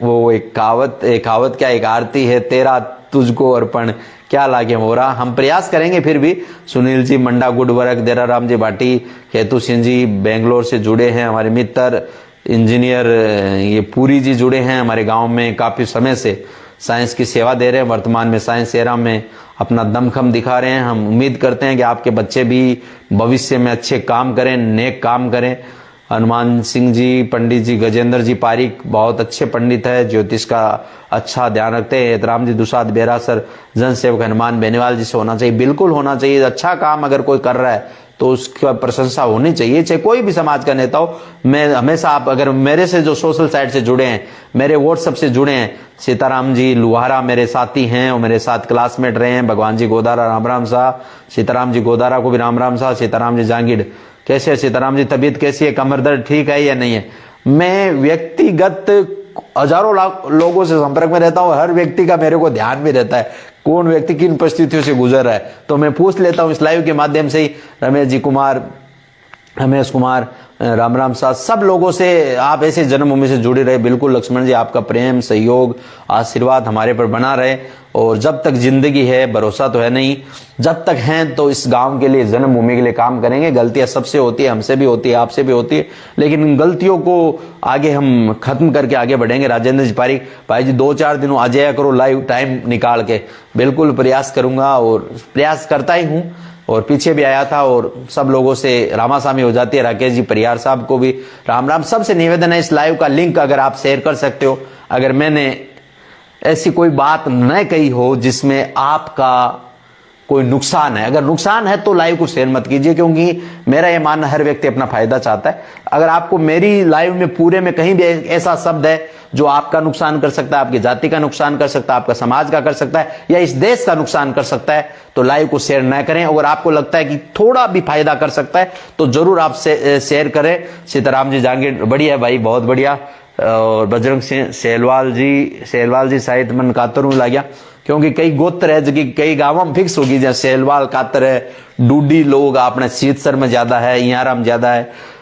वो एक कहावत क्या, एक आरती है, तेरा तुझको अर्पण क्या लागे मोरा। हम प्रयास करेंगे फिर भी। सुनील जी मंडा गुड वर्क, देरा राम जी भाटी, केतु सिंह जी बेंगलोर से जुड़े हैं हमारे मित्र, इंजीनियर ये पूरी जी जुड़े हैं हमारे गांव में, काफी समय से साइंस की सेवा दे रहे हैं, वर्तमान में साइंस एरा में अपना दमखम दिखा रहे हैं। हम उम्मीद करते हैं कि आपके बच्चे भी भविष्य में अच्छे काम करें, नेक काम करें। हनुमान सिंह जी, पंडित जी गजेंद्र जी पारिक बहुत अच्छे पंडित है, ज्योतिष का अच्छा ध्यान रखते हैं। एतराम जी दुसाद बेरासर, जन सेवक हनुमान बेनीवाल जी से होना चाहिए, बिल्कुल होना चाहिए। अच्छा काम अगर कोई कर रहा है तो उसका प्रशंसा होनी चाहिए, चाहे कोई भी समाज का नेता हो। मैं हमेशा, आप अगर मेरे से जो सोशल साइट से जुड़े हैं, मेरे व्हाट्सएप से जुड़े हैं, सीताराम जी लुहारा मेरे साथी हैं और मेरे साथ क्लासमेट रहे हैं। भगवान जी गोदारा राम राम शाह, सीताराम जी गोदारा को भी राम राम शाह। सीताराम जी जांगीड़, कैसे है सीताराम जी, तबीयत कैसी है, कमर दर्द ठीक है या नहीं है। मैं व्यक्तिगत हजारों लोगों से संपर्क में रहता हूं, हर व्यक्ति का मेरे को ध्यान भी रहता है, कौन व्यक्ति किन परिस्थितियों से गुजर रहा है, तो मैं पूछ लेता हूं इस लाइव के माध्यम से ही। रमेश कुमार, राम राम साथ, सब लोगों से आप ऐसे जन्मभूमि से जुड़े रहे। बिल्कुल लक्ष्मण जी, आपका प्रेम, सहयोग, आशीर्वाद हमारे पर बना रहे। और जब तक जिंदगी है, भरोसा तो है नहीं, जब तक हैं तो इस गांव के लिए, जन्मभूमि के लिए काम करेंगे। गलतियां सबसे होती है, हमसे भी होती है, आपसे भी होती है, लेकिन इन गलतियों को आगे हम खत्म करके आगे बढ़ेंगे। राजेंद्र जी पारिक, भाई जी 2-4 दिनों आ जाया करो लाइव टाइम निकाल के, बिल्कुल प्रयास करूंगा और प्रयास करता ही हूं। और पीछे भी आया था और सब लोगों से रामास्वामी हो जाती है। राकेश जी परियार साहब को भी राम राम। सबसे निवेदन है, इस लाइव का लिंक अगर आप शेयर कर सकते हो, अगर मैंने ऐसी कोई बात न कही हो जिसमें आपका कोई नुकसान है, अगर नुकसान है तो लाइव को शेयर मत कीजिए, क्योंकि मेरा यह मानना हर व्यक्ति अपना फायदा चाहता है। अगर आपको मेरी लाइव में पूरे में कहीं भी ऐसा शब्द है जो आपका नुकसान कर सकता है, आपकी जाति का नुकसान कर सकता है, आपका समाज का कर सकता है, या इस देश का नुकसान कर सकता है, तो लाइव को शेयर न करें। अगर आपको लगता है कि थोड़ा भी फायदा कर सकता है तो जरूर आप शेयर करें। सीताराम जी जांगीड़, बढ़िया भाई, बहुत बढ़िया। और बजरंग सिंह सेलवाल जी शायद मन कातर में लग गया, क्योंकि कई गोत्र है जो कई गांवों में फिक्स होगी, जैसे सेलवाल कातर है, डूडी लोग अपने सीतसर में ज्यादा है, इयारा में ज्यादा है।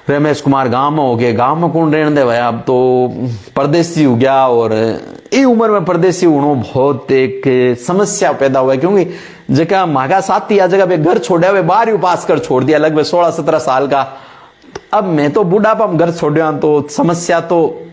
रमेश कुमार गांव में हो गए, गांव में कौन रहने दे भाई, अब तो परदेसी हो गया। और ये उम्र में परदेसी होना बहुत एक समस्या पैदा हुआ है, क्योंकि जगह मागा साथी आ जगह पे घर छोड़ा हुए, 12वीं पास कर छोड़ दिया, लगभग 16-17 साल का। अब मैं तो बुढ़ापा में घर छोड़, तो समस्या तो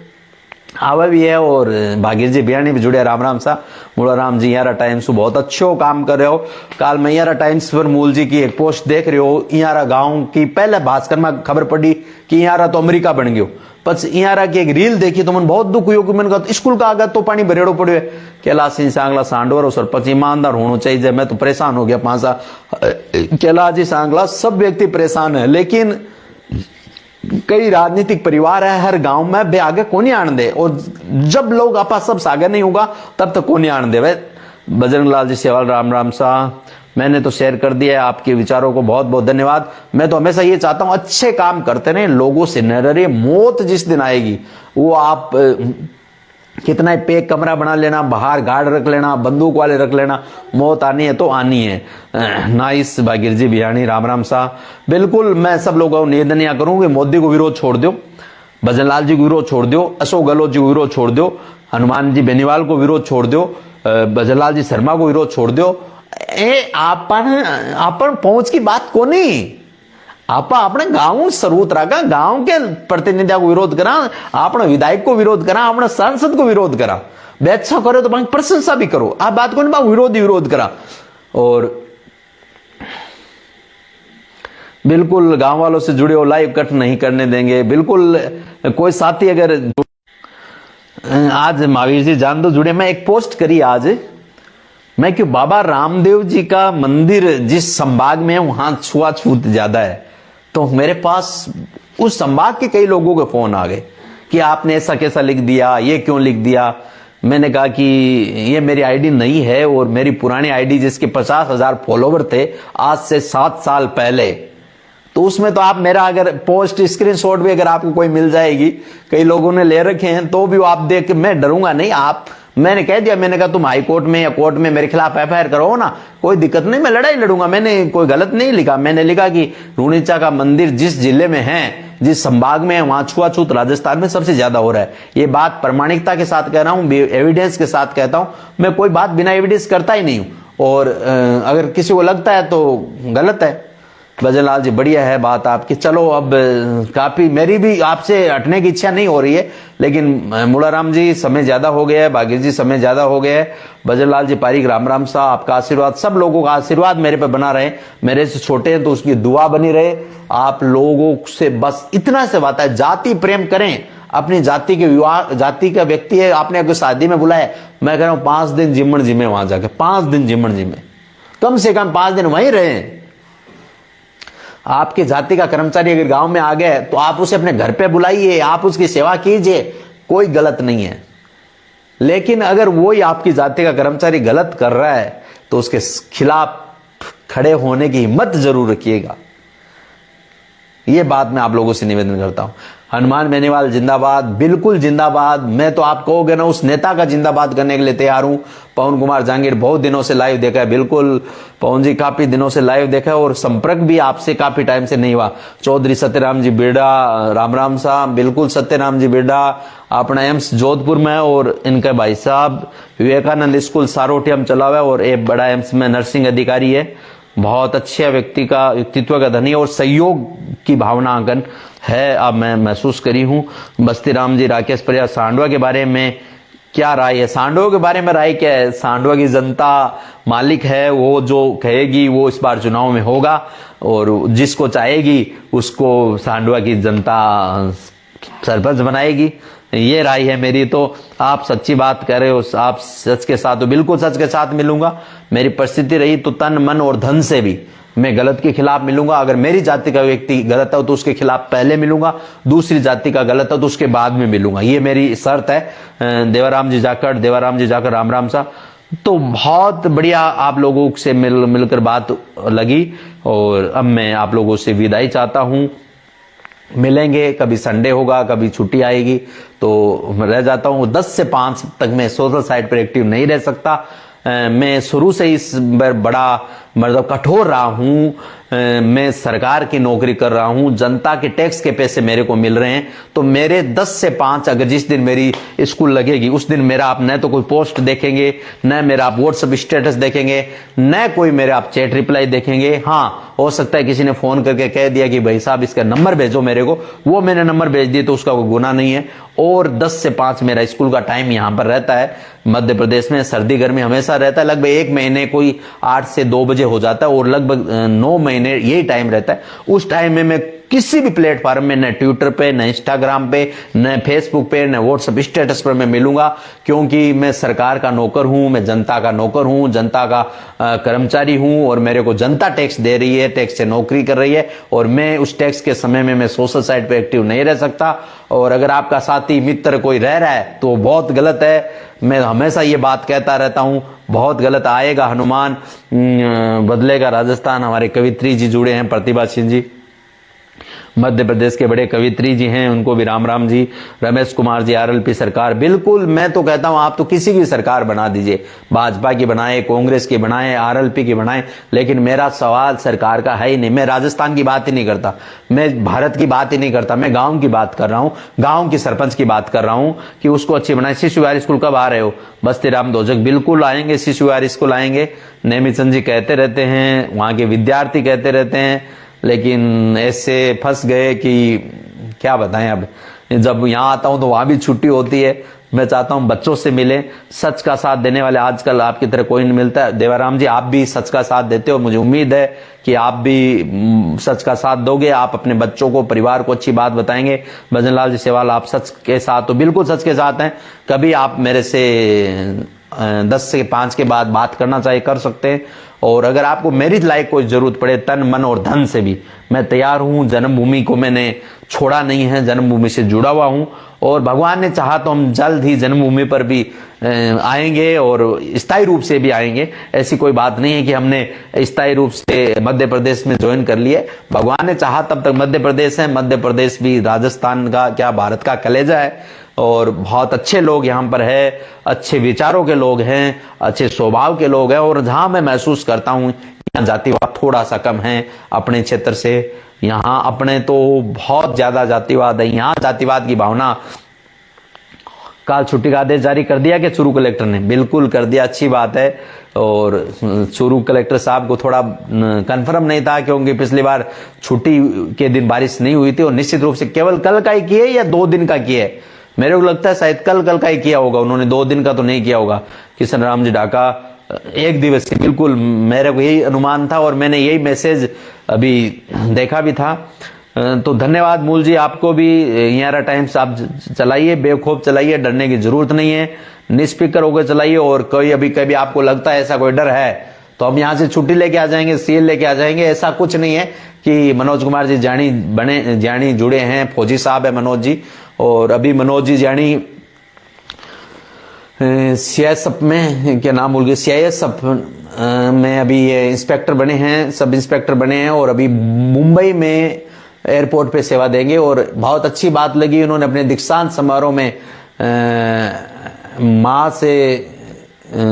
आवा भी है। और भागीर जी बियानी भी जुड़े, राम राम सा। मूलाराम जी यारा टाइम्स बहुत अच्छो काम कर रहे हो। काल मैं यारा टाइम्स पर मूल जी की एक पोस्ट देख रहे हो, यारा गांव की, पहले भास्कर में खबर पड़ी कि यारा तो अमेरिका बन गयो, बस यारा की एक रील देखी तो मन बहुत दुख हुई कि मैंने कहा स्कूल का आगे तो पानी भरेड़ो पड़े है। कैलाश सिंह सांगला सांडवर और सरपंच ईमानदार होना चाहिए। मैं तो परेशान हो गया पांसा, कैलाश जी सांगला, सब व्यक्ति परेशान है, लेकिन कई राजनीतिक परिवार है हर गांव में, बे आगे कौन आने दे, और जब लोग आपस सब सागर नहीं होगा तब तक कौन आने दे। बजरंग लाल जी सेवाल, राम राम साह, मैंने तो शेयर कर दिया। आपके विचारों को बहुत बहुत धन्यवाद। मैं तो हमेशा ये चाहता हूं अच्छे काम करते रहे, लोगों से न डरे। मौत जिस दिन आएगी वो आप कितना ही पेक कमरा बना लेना, बाहर गार्ड रख लेना, बंदूक वाले रख लेना, मौत आनी है तो आनी है। नाइस भागीर जी बिहानी, राम राम साह। बिल्कुल मैं सब लोगों को निवेदन करूंगी, मोदी को विरोध छोड़ दो, भजनलाल जी को विरोध छोड़ दो, अशोक गहलोत जी को विरोध छोड़ दो, हनुमान जी बेनीवाल को विरोध छोड़ दो, भजनलाल जी शर्मा को विरोध छोड़ दो। आपन पहुंच की बात को नहीं, आप अपने गांव सर्वोत रखा, गांव के प्रतिनिधियों को विरोध करा, अपने विधायक को विरोध करा, अपने सांसद को विरोध करा। अच्छा करो तो प्रशंसा भी करो, आप बात को नहीं विरोध ही विरोध करा। और बिल्कुल गांव वालों से जुड़े हो, लाइव कट नहीं करने देंगे बिल्कुल। कोई साथी अगर आज महावीर जी जान दो जुड़े, मैं एक पोस्ट करी आज, मैं क्यों बाबा रामदेव जी का मंदिर जिस संभाग में है वहां छुआछूत ज्यादा है, तो मेरे पास उस संभाग के कई लोगों के फोन आ गए कि आपने ऐसा कैसा लिख दिया, ये क्यों लिख दिया। मैंने कहा कि ये मेरी आईडी नहीं है, और मेरी पुरानी आईडी जिसके 50,000 फॉलोवर थे आज से 7 साल पहले, तो उसमें तो आप मेरा अगर पोस्ट स्क्रीनशॉट भी अगर आपको कोई मिल जाएगी, कई लोगों ने ले रखे हैं, तो भी वो आप देख के मैं डरूंगा नहीं। आप मैंने कह दिया, मैंने कहा तुम हाई कोर्ट में या कोर्ट में मेरे खिलाफ एफआईआर करो ना, कोई दिक्कत नहीं, मैं लड़ाई लड़ूंगा। मैंने कोई गलत नहीं लिखा, मैंने लिखा कि रूणीचा का मंदिर जिस जिले में है, जिस संभाग में है, वहां छुआछूत राजस्थान में सबसे ज्यादा हो रहा है। ये बात प्रामाणिकता के साथ कह रहा हूं, एविडेंस के साथ कहता हूं, मैं कोई बात बिना एविडेंस करता ही नहीं हूं। और अगर किसी को लगता है तो गलत है। भजनलाल जी बढ़िया है बात आपकी। चलो अब काफी मेरी भी आपसे हटने की इच्छा नहीं हो रही है, लेकिन मुलाराम जी समय ज्यादा हो गया है, भागीर जी समय ज्यादा हो गया है, भजनलाल जी पारिक राम राम साहब, आपका आशीर्वाद, सब लोगों का आशीर्वाद मेरे पे बना रहे। मेरे से छोटे हैं तो उसकी दुआ बनी रहे। आप लोगों से बस इतना से बात है, जाति प्रेम करें, अपनी जाति के विवाह, जाति का व्यक्ति है, आपने अगर शादी में बुलाया, मैं कह रहा हूं 5 दिन जिम्मन जिमे, वहां जाके 5 दिन जिम्मन जिमे, कम से कम 5 दिन वहीं रहे। आपके जाति का कर्मचारी अगर गांव में आ गया तो आप उसे अपने घर पे बुलाइए, आप उसकी सेवा कीजिए, कोई गलत नहीं है। लेकिन अगर वही आपकी जाति का कर्मचारी गलत कर रहा है तो उसके खिलाफ खड़े होने की हिम्मत जरूर रखिएगा। यह बात मैं आप लोगों से निवेदन करता हूं। हनुमान बेनीवाल जिंदाबाद, बिल्कुल जिंदाबाद। मैं तो आप कहोगे ना, उस नेता का जिंदाबाद करने के लिए तैयार हूं। पवन कुमार जहांगीर बहुत दिनों से लाइव देखा है, बिल्कुल पवन जी काफी दिनों से लाइव देखा है, और संपर्क भी आपसे काफी टाइम से नहीं हुआ। चौधरी सत्यराम जी बिरडा, राम राम साहब, बिल्कुल सत्यराम जी बिरडा अपना एम्स जोधपुर में है, और इनके भाई साहब विवेकानंद स्कूल सारोटी हम चला हुआ है, और एक बड़ा एम्स में नर्सिंग अधिकारी है। बहुत अच्छे व्यक्तित्व का धनी और सहयोग की भावनांकन है, अब मैं महसूस करी हूं। बस्ती राम जी, राकेश परिया, सांडवा के बारे में क्या राय है? सांडवा के बारे में राय क्या है? सांडवा की जनता मालिक है, वो जो कहेगी वो इस बार चुनाव में होगा, और जिसको चाहेगी उसको सांडवा की जनता सरपंच बनाएगी। ये राय है मेरी। तो आप सच्ची बात कर रहे हो, आप सच के साथ हो, बिल्कुल सच के साथ मिलूंगा। मेरी परिस्थिति रही तो तन मन और धन से भी मैं गलत के खिलाफ मिलूंगा। अगर मेरी जाति का व्यक्ति गलत है तो उसके खिलाफ पहले मिलूंगा, दूसरी जाति का गलत है तो उसके बाद में मिलूंगा, ये मेरी शर्त है। देवाराम जी जाकर राम राम साहब, तो बहुत बढ़िया आप लोगों से मिलकर बात लगी, और अब मैं आप लोगों से विदाई चाहता हूं। मिलेंगे, कभी संडे होगा, कभी छुट्टी आएगी तो रह जाता हूं। 10 से 5 तक मैं सोशल साइट पर एक्टिव नहीं रह सकता। मैं शुरू से इस बड़ा मतलब कठोर रहा हूं। मैं सरकार की नौकरी कर रहा हूं, जनता के टैक्स के पैसे मेरे को मिल रहे हैं, तो मेरे 10 से 5 अगर जिस दिन मेरी स्कूल लगेगी उस दिन मेरा आप न तो कोई पोस्ट देखेंगे, न मेरा आप व्हाट्सएप स्टेटस देखेंगे, न कोई मेरे आप चैट रिप्लाई देखेंगे। हाँ, हो सकता है किसी ने फोन करके कह दिया कि भाई साहब इसका नंबर भेजो मेरे को, वो मैंने नंबर भेज दिया तो उसका कोई गुनाह नहीं है। और 10 से 5 मेरा स्कूल का टाइम यहां पर रहता है। मध्य प्रदेश में सर्दी गर्मी हमेशा रहता है, लगभग 1 महीने कोई 8 से 2 बजे हो जाता है, और लगभग 9 महीने यही टाइम रहता है। उस टाइम में मैं किसी भी प्लेटफॉर्म में, न ट्विटर पे, न इंस्टाग्राम पे, न फेसबुक पे, न व्हाट्सएप स्टेटस पर मैं मिलूंगा, क्योंकि मैं सरकार का नौकर हूं, मैं जनता का नौकर हूं, जनता का कर्मचारी हूं, और मेरे को जनता टैक्स दे रही है, टैक्स से नौकरी कर रही है, और मैं उस टैक्स के समय में मैं सोशल साइट पे एक्टिव नहीं रह सकता। और अगर आपका साथी मित्र कोई रह रहा है तो बहुत गलत है। मैं हमेशा ये बात कहता रहता हूं, बहुत गलत। आएगा हनुमान, बदलेगा राजस्थान। हमारे कवित्री जी जुड़े हैं, प्रतिभा सिंह जी, मध्य प्रदेश के बड़े कवित्री जी हैं, उनको भी राम राम जी। रमेश कुमार जी, आरएलपी सरकार, बिल्कुल मैं तो कहता हूं आप तो किसी की सरकार बना दीजिए, भाजपा की बनाए, कांग्रेस की बनाए, आरएलपी की बनाए, लेकिन मेरा सवाल सरकार का है ही नहीं। मैं राजस्थान की बात ही नहीं करता, मैं भारत की बात ही नहीं करता, मैं गांव की बात कर रहा हूं, गांव की सरपंच की बात कर रहा हूं कि उसको अच्छी बनाए। शिशु विहार स्कूल कब आ रहे हो? बस्ती राम ध्वजक, बिल्कुल आएंगे, शिशु विहार स्कूल आएंगे। नेमीचंद जी कहते रहते हैं, वहां के विद्यार्थी कहते रहते हैं, लेकिन ऐसे फंस गए कि क्या बताएं। अब जब यहाँ आता हूं तो वहां भी छुट्टी होती है। मैं चाहता हूं बच्चों से मिले, सच का साथ देने वाले आजकल आपकी तरह कोई नहीं मिलता है। देवाराम जी, आप भी सच का साथ देते हो, मुझे उम्मीद है कि आप भी सच का साथ दोगे। आप अपने बच्चों को, परिवार को अच्छी बात बताएंगे। भजन लाल जी सेवाल, आप सच के साथ हो, बिल्कुल सच के साथ हैं। कभी आप मेरे से 10 से 5 के बाद बात करना चाहिए, कर सकते हैं। और अगर आपको मेरी लायक कोई जरूरत पड़े, तन मन और धन से भी, मैं तैयार हूं। जन्मभूमि को मैंने छोड़ा नहीं है, जन्मभूमि से जुड़ा हुआ हूं, और भगवान ने चाहा तो हम जल्द ही जन्मभूमि पर भी आएंगे और स्थायी रूप से भी आएंगे। ऐसी कोई बात नहीं है कि हमने स्थायी रूप से मध्य प्रदेश में ज्वाइन कर लिए। भगवान ने चाहा तब तक मध्य प्रदेश है। मध्य प्रदेश भी राजस्थान का क्या, भारत का कलेजा है, और बहुत अच्छे लोग यहाँ पर है, अच्छे विचारों के लोग हैं, अच्छे स्वभाव के लोग हैं। और जहां मैं महसूस करता हूं यहाँ जातिवाद थोड़ा सा कम है अपने क्षेत्र से। यहाँ अपने तो बहुत ज्यादा जातिवाद है, यहाँ जातिवाद की भावना। काल छुट्टी का आदेश जारी कर दिया कि चूरू कलेक्टर ने? बिल्कुल कर दिया, अच्छी बात है। और चूरू कलेक्टर साहब को थोड़ा कंफर्म नहीं था, क्योंकि पिछली बार छुट्टी के दिन बारिश नहीं हुई थी, और निश्चित रूप से केवल कल का ही किए या 2 दिन का किए, मेरे को लगता है शायद कल का ही किया होगा उन्होंने, 2 दिन का तो नहीं किया होगा। किशन राम जी ढाका 1 दिवसीय, बिल्कुल मेरे को यही अनुमान था, और मैंने यही मैसेज अभी देखा भी था। तो धन्यवाद मूल जी, आपको भी यारा टाइम्स आप चलाइए, बेखौफ चलाइए, डरने की जरूरत नहीं है, निष्फिक्र होकर चलाइए। और कोई अभी कभी आपको लगता है ऐसा कोई डर है तो हम यहाँ से छुट्टी लेके आ जाएंगे, सीएल लेके आ जाएंगे, ऐसा कुछ नहीं है। कि मनोज कुमार जी जानी जुड़े हैं, फौजी साहब है मनोज जी, और अभी मनोज जी जानी सीआईएसएफ में, क्या नाम भूल गए, सीआईएसएफ में अभी इंस्पेक्टर बने हैं, सब इंस्पेक्टर बने हैं, और अभी मुंबई में एयरपोर्ट पे सेवा देंगे। और बहुत अच्छी बात लगी, उन्होंने अपने दीक्षांत समारोह में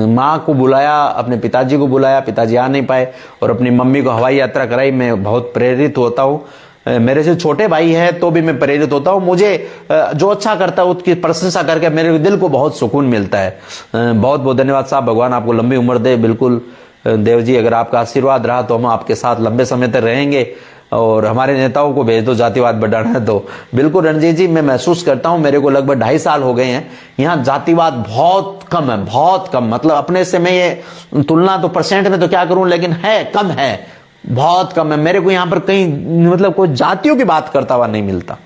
माँ को बुलाया, अपने पिताजी को बुलाया, पिताजी आ नहीं पाए, और अपनी मम्मी को हवाई यात्रा कराई। मैं बहुत प्रेरित होता हूँ, मेरे से छोटे भाई है तो भी मैं प्रेरित होता हूँ। मुझे जो अच्छा करता है उसकी प्रशंसा करके मेरे दिल को बहुत सुकून मिलता है। बहुत बहुत धन्यवाद साहब, भगवान आपको लंबी उम्र दे। बिल्कुल देव जी, अगर आपका आशीर्वाद रहा तो हम आपके साथ लंबे समय तक रहेंगे। और हमारे नेताओं को भेज दो जातिवाद बढ़ाना है तो। बिल्कुल रणजीत जी, मैं महसूस करता हूं, मेरे को लगभग 2.5 साल हो गए हैं, यहाँ जातिवाद बहुत कम है, बहुत कम। मतलब अपने से मैं ये तुलना तो परसेंट में तो क्या करूं, लेकिन है, कम है, बहुत कम है। मेरे को यहाँ पर कहीं मतलब कोई जातियों की बात करता हुआ नहीं मिलता,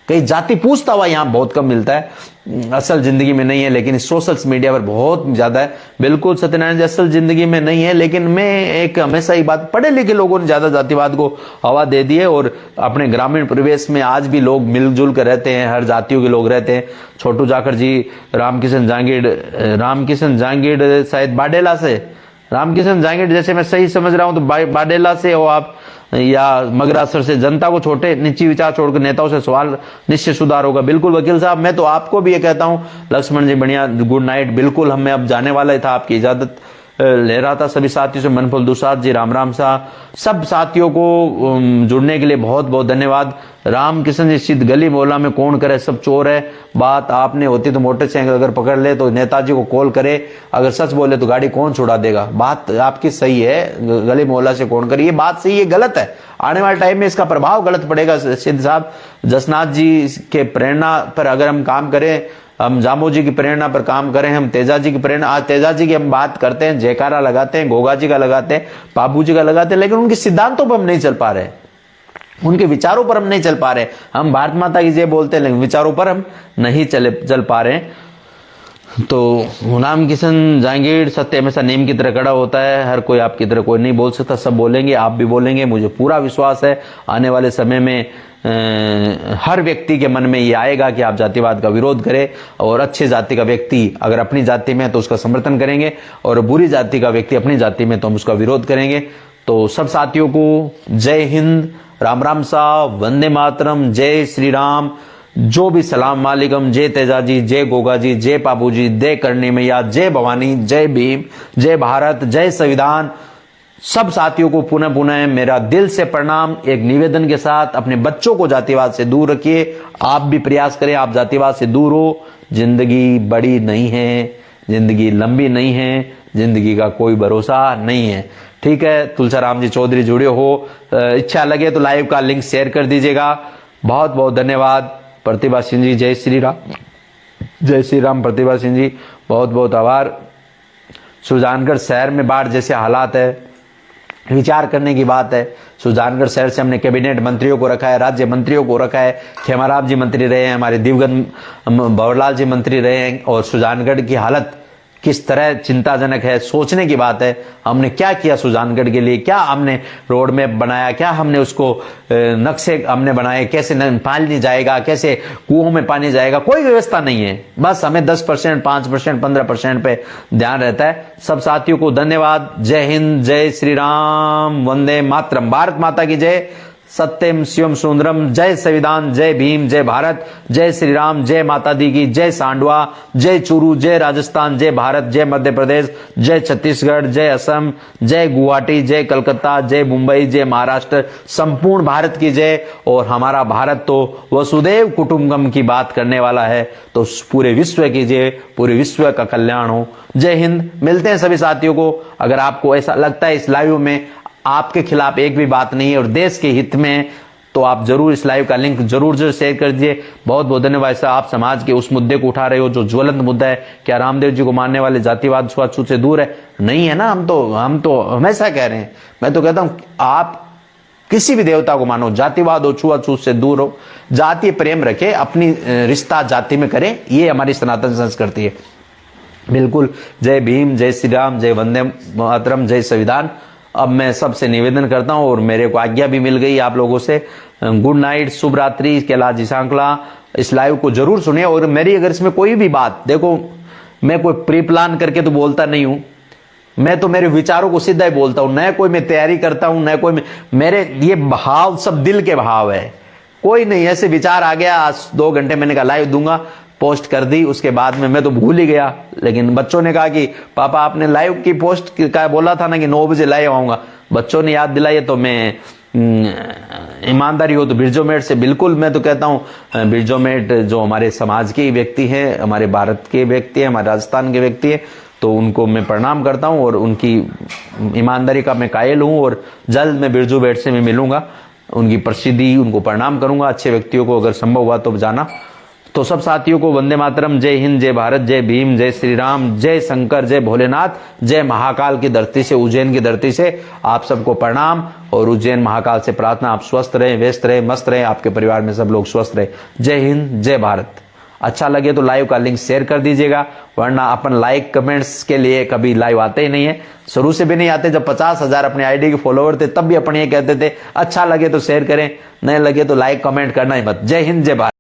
कहीं जाति पूछता हुआ यहाँ बहुत कम मिलता है। असल जिंदगी में नहीं है, लेकिन सोशल मीडिया पर बहुत ज्यादा है। बिल्कुल सत्यनारायण जी, असल जिंदगी में नहीं है, लेकिन मैं एक हमेशा ही बात, पढ़े लिखे लोगों ने ज्यादा जातिवाद को हवा दे दी है। और अपने ग्रामीण परिवेश में आज भी लोग मिलजुल कर रहते हैं, हर जातियों के लोग रहते हैं। छोटू जाखड़ जी, रामकिशन जांगीड़ शायद बाडेला से, रामकिशन जांगीड़ जैसे मैं सही समझ रहा हूं तो बाडेला से हो आप, या मगरासर से। जनता को छोटे निजी विचार छोड़कर नेताओं से सवाल, निश्चित सुधार होगा। बिल्कुल वकील साहब, मैं तो आपको भी ये कहता हूं। लक्ष्मण जी बढ़िया, गुड नाइट। बिल्कुल हमें अब जाने वाला ही था, आपकी इजाजत ले रहा था। सभी साथियों से, मनफुल दुसाद जी, राम राम शाह, सब साथियों को जुड़ने के लिए बहुत बहुत धन्यवाद। राम किशन जी, सिद्ध गली मोहल्ला में कौन करे, सब चोर है। बात आपने होती तो मोटरसाइकिल अगर पकड़ ले तो नेताजी को कॉल करे, अगर सच बोले तो गाड़ी कौन छुड़ा देगा। बात आपकी सही है, गली मोहल्ला से कौन करे, ये बात सही है, गलत है। आने वाले टाइम में इसका प्रभाव गलत पड़ेगा। सिद्ध साहब, जसनाथ जी के प्रेरणा पर अगर हम काम करें, हम जामो जी की प्रेरणा पर काम करें, हम तेजा जी की प्रेरणा, आज तेजा जी की हम बात करते हैं, जयकारा लगाते हैं, गोगा जी का लगाते हैं, बाबू जी का लगाते हैं, लेकिन उनके सिद्धांतों पर हम नहीं चल पा रहे, उनके विचारों पर हम नहीं चल पा रहे। हम भारत माता की जय बोलते हैं, लेकिन विचारों पर हम नहीं चल पा रहे। तो राम किशन जांगीड़, सत्य हमेशा नीम की तरह खड़ा होता है, हर कोई आपकी तरह कोई नहीं बोल सकता, सब बोलेंगे, आप भी बोलेंगे। मुझे पूरा विश्वास है आने वाले समय में हर व्यक्ति के मन में ये आएगा कि आप जातिवाद का विरोध करें, और अच्छे जाति का व्यक्ति अगर अपनी जाति में है तो उसका समर्थन करेंगे, और बुरी जाति का व्यक्ति अपनी जाति में तो हम उसका विरोध करेंगे। तो सब साथियों को जय हिंद, राम राम साहब, वंदे मातरम, जय श्री राम, जो भी सलाम वालेकुम, जय तेजाजी, जय गोगा जी, जय पाबू जी, जय करणी मैया, जय भवानी, जय भीम, जय भारत, जय संविधान। सब साथियों को पुनः पुनः मेरा दिल से प्रणाम। एक निवेदन के साथ अपने बच्चों को जातिवाद से दूर रखिए। आप भी प्रयास करें, आप जातिवाद से दूर हो। जिंदगी बड़ी नहीं है, जिंदगी लंबी नहीं है, जिंदगी का कोई भरोसा नहीं है। ठीक है, तुलसीराम जी चौधरी जुड़े हो, इच्छा लगे तो लाइव का लिंक शेयर कर दीजिएगा। बहुत बहुत धन्यवाद। प्रतिभा सिंह जी, जय श्री राम, जय श्री राम। प्रतिभा सिंह जी, बहुत बहुत आभार। सुजानगढ़ शहर में बाढ़ जैसे हालात है, विचार करने की बात है। सुजानगढ़ शहर से हमने कैबिनेट मंत्रियों को रखा है, राज्य मंत्रियों को रखा है। खेमाराम जी मंत्री रहे हैं, हमारे दिवगत भंवरलाल जी मंत्री रहे हैं। और सुजानगढ़ की हालत किस तरह चिंताजनक है, सोचने की बात है। हमने क्या किया सुजानगढ़ के लिए, क्या हमने रोड मैप बनाया, क्या हमने उसको नक्शे हमने बनाए, कैसे पानी जाएगा, कैसे कुओं में पानी जाएगा, कोई व्यवस्था नहीं है। बस हमें 10%, 5%, 15% पे ध्यान रहता है। सब साथियों को धन्यवाद। जय हिंद, जय श्री राम, वंदे मातरम। भारत माता की जय। सत्यम शिवम सुंदरम। जय संविधान, जय भीम, जय भारत, जय श्री राम, जय माता दी की, जय सांडवा, जय चूरू, जय राजस्थान, जय भारत, जय मध्य प्रदेश, जय छत्तीसगढ़, जय असम, जय गुवाहाटी, जय कलकत्ता, जय मुंबई, जय महाराष्ट्र। संपूर्ण भारत की जय। और हमारा भारत तो वसुदेव कुटुंबकम की बात करने वाला है, तो पूरे विश्व की जय, पूरे विश्व का कल्याण हो। जय हिंद। मिलते हैं सभी साथियों को। अगर आपको ऐसा लगता है इस लाइव में आपके खिलाफ एक भी बात नहीं है और देश के हित में, तो आप जरूर इस लाइव का लिंक जरूर शेयर कर दीजिए। बहुत बहुत धन्यवाद। आप समाज के उस मुद्दे को उठा रहे हो जो ज्वलंत मुद्दा है। क्या रामदेव जी को मानने वाले जातिवाद छुआछूत से दूर है? नहीं है ना। हम तो हमेशा कह रहे हैं। मैं तो कहता हूं आप किसी भी देवता को मानो, जातिवाद हो, छुआछूत से दूर हो, जातीय प्रेम रखे, अपनी रिश्ता जाति में करें। ये हमारी सनातन संस्कृति है। बिल्कुल। जय भीम, जय श्री राम, जय वंदे मातरम, जय संविधान। अब मैं सबसे निवेदन करता हूं और मेरे को आज्ञा भी मिल गई आप लोगों से। गुड नाइट, शुभ रात्रि। कैलाश जी सांकला, इस लाइव को जरूर सुनिए। और मेरी अगर इसमें कोई भी बात, देखो मैं कोई प्री प्लान करके तो बोलता नहीं हूं, मैं तो मेरे विचारों को सीधा ही बोलता हूं। न कोई मैं तैयारी करता हूं, न कोई मेरे ये भाव सब दिल के भाव है। कोई नहीं ऐसे विचार आ गया, आज 2 घंटे मैंने कहा लाइव दूंगा, पोस्ट कर दी, उसके बाद में मैं तो भूल ही गया। लेकिन बच्चों ने कहा कि पापा आपने लाइव की पोस्ट का बोला था ना कि 9 बजे लाइव आऊंगा, बच्चों ने याद दिलाई। तो मैं ईमानदारी हो तो बिरजोमेट से, बिल्कुल मैं तो कहता हूं बिरजोमेट जो हमारे समाज के व्यक्ति हैं, हमारे भारत के व्यक्ति हैं, हमारे राजस्थान के व्यक्ति हैं, तो उनको मैं प्रणाम करता हूं और उनकी ईमानदारी का मैं कायल हूं। और जल्द मैं बिरजोमेट से मैं मिलूंगा, उनकी प्रसिद्धि, उनको प्रणाम करूंगा। अच्छे व्यक्तियों को अगर संभव हुआ तो जाना। तो सब साथियों को वंदे मातरम। जय हिंद, जय भारत, जय भीम, जय श्री राम, जय शंकर, जय भोलेनाथ, जय महाकाल की धरती से, उज्जैन की धरती से आप सबको प्रणाम। और उज्जैन महाकाल से प्रार्थना आप स्वस्थ रहे, व्यस्त रहे, मस्त रहे, आपके परिवार में सब लोग स्वस्थ रहे। जय हिंद, जय भारत। अच्छा लगे तो लाइव का लिंक शेयर कर दीजिएगा, वरना अपन लाइक कमेंट्स के लिए कभी लाइव आते ही नहीं है, शुरू से भी नहीं आते। जब 50,000 अपने आईडी के फॉलोवर थे तब भी अपन ये कहते थे अच्छा लगे तो शेयर करें, नहीं लगे तो लाइक कमेंट करना ही मत। जय हिंद, जय भारत।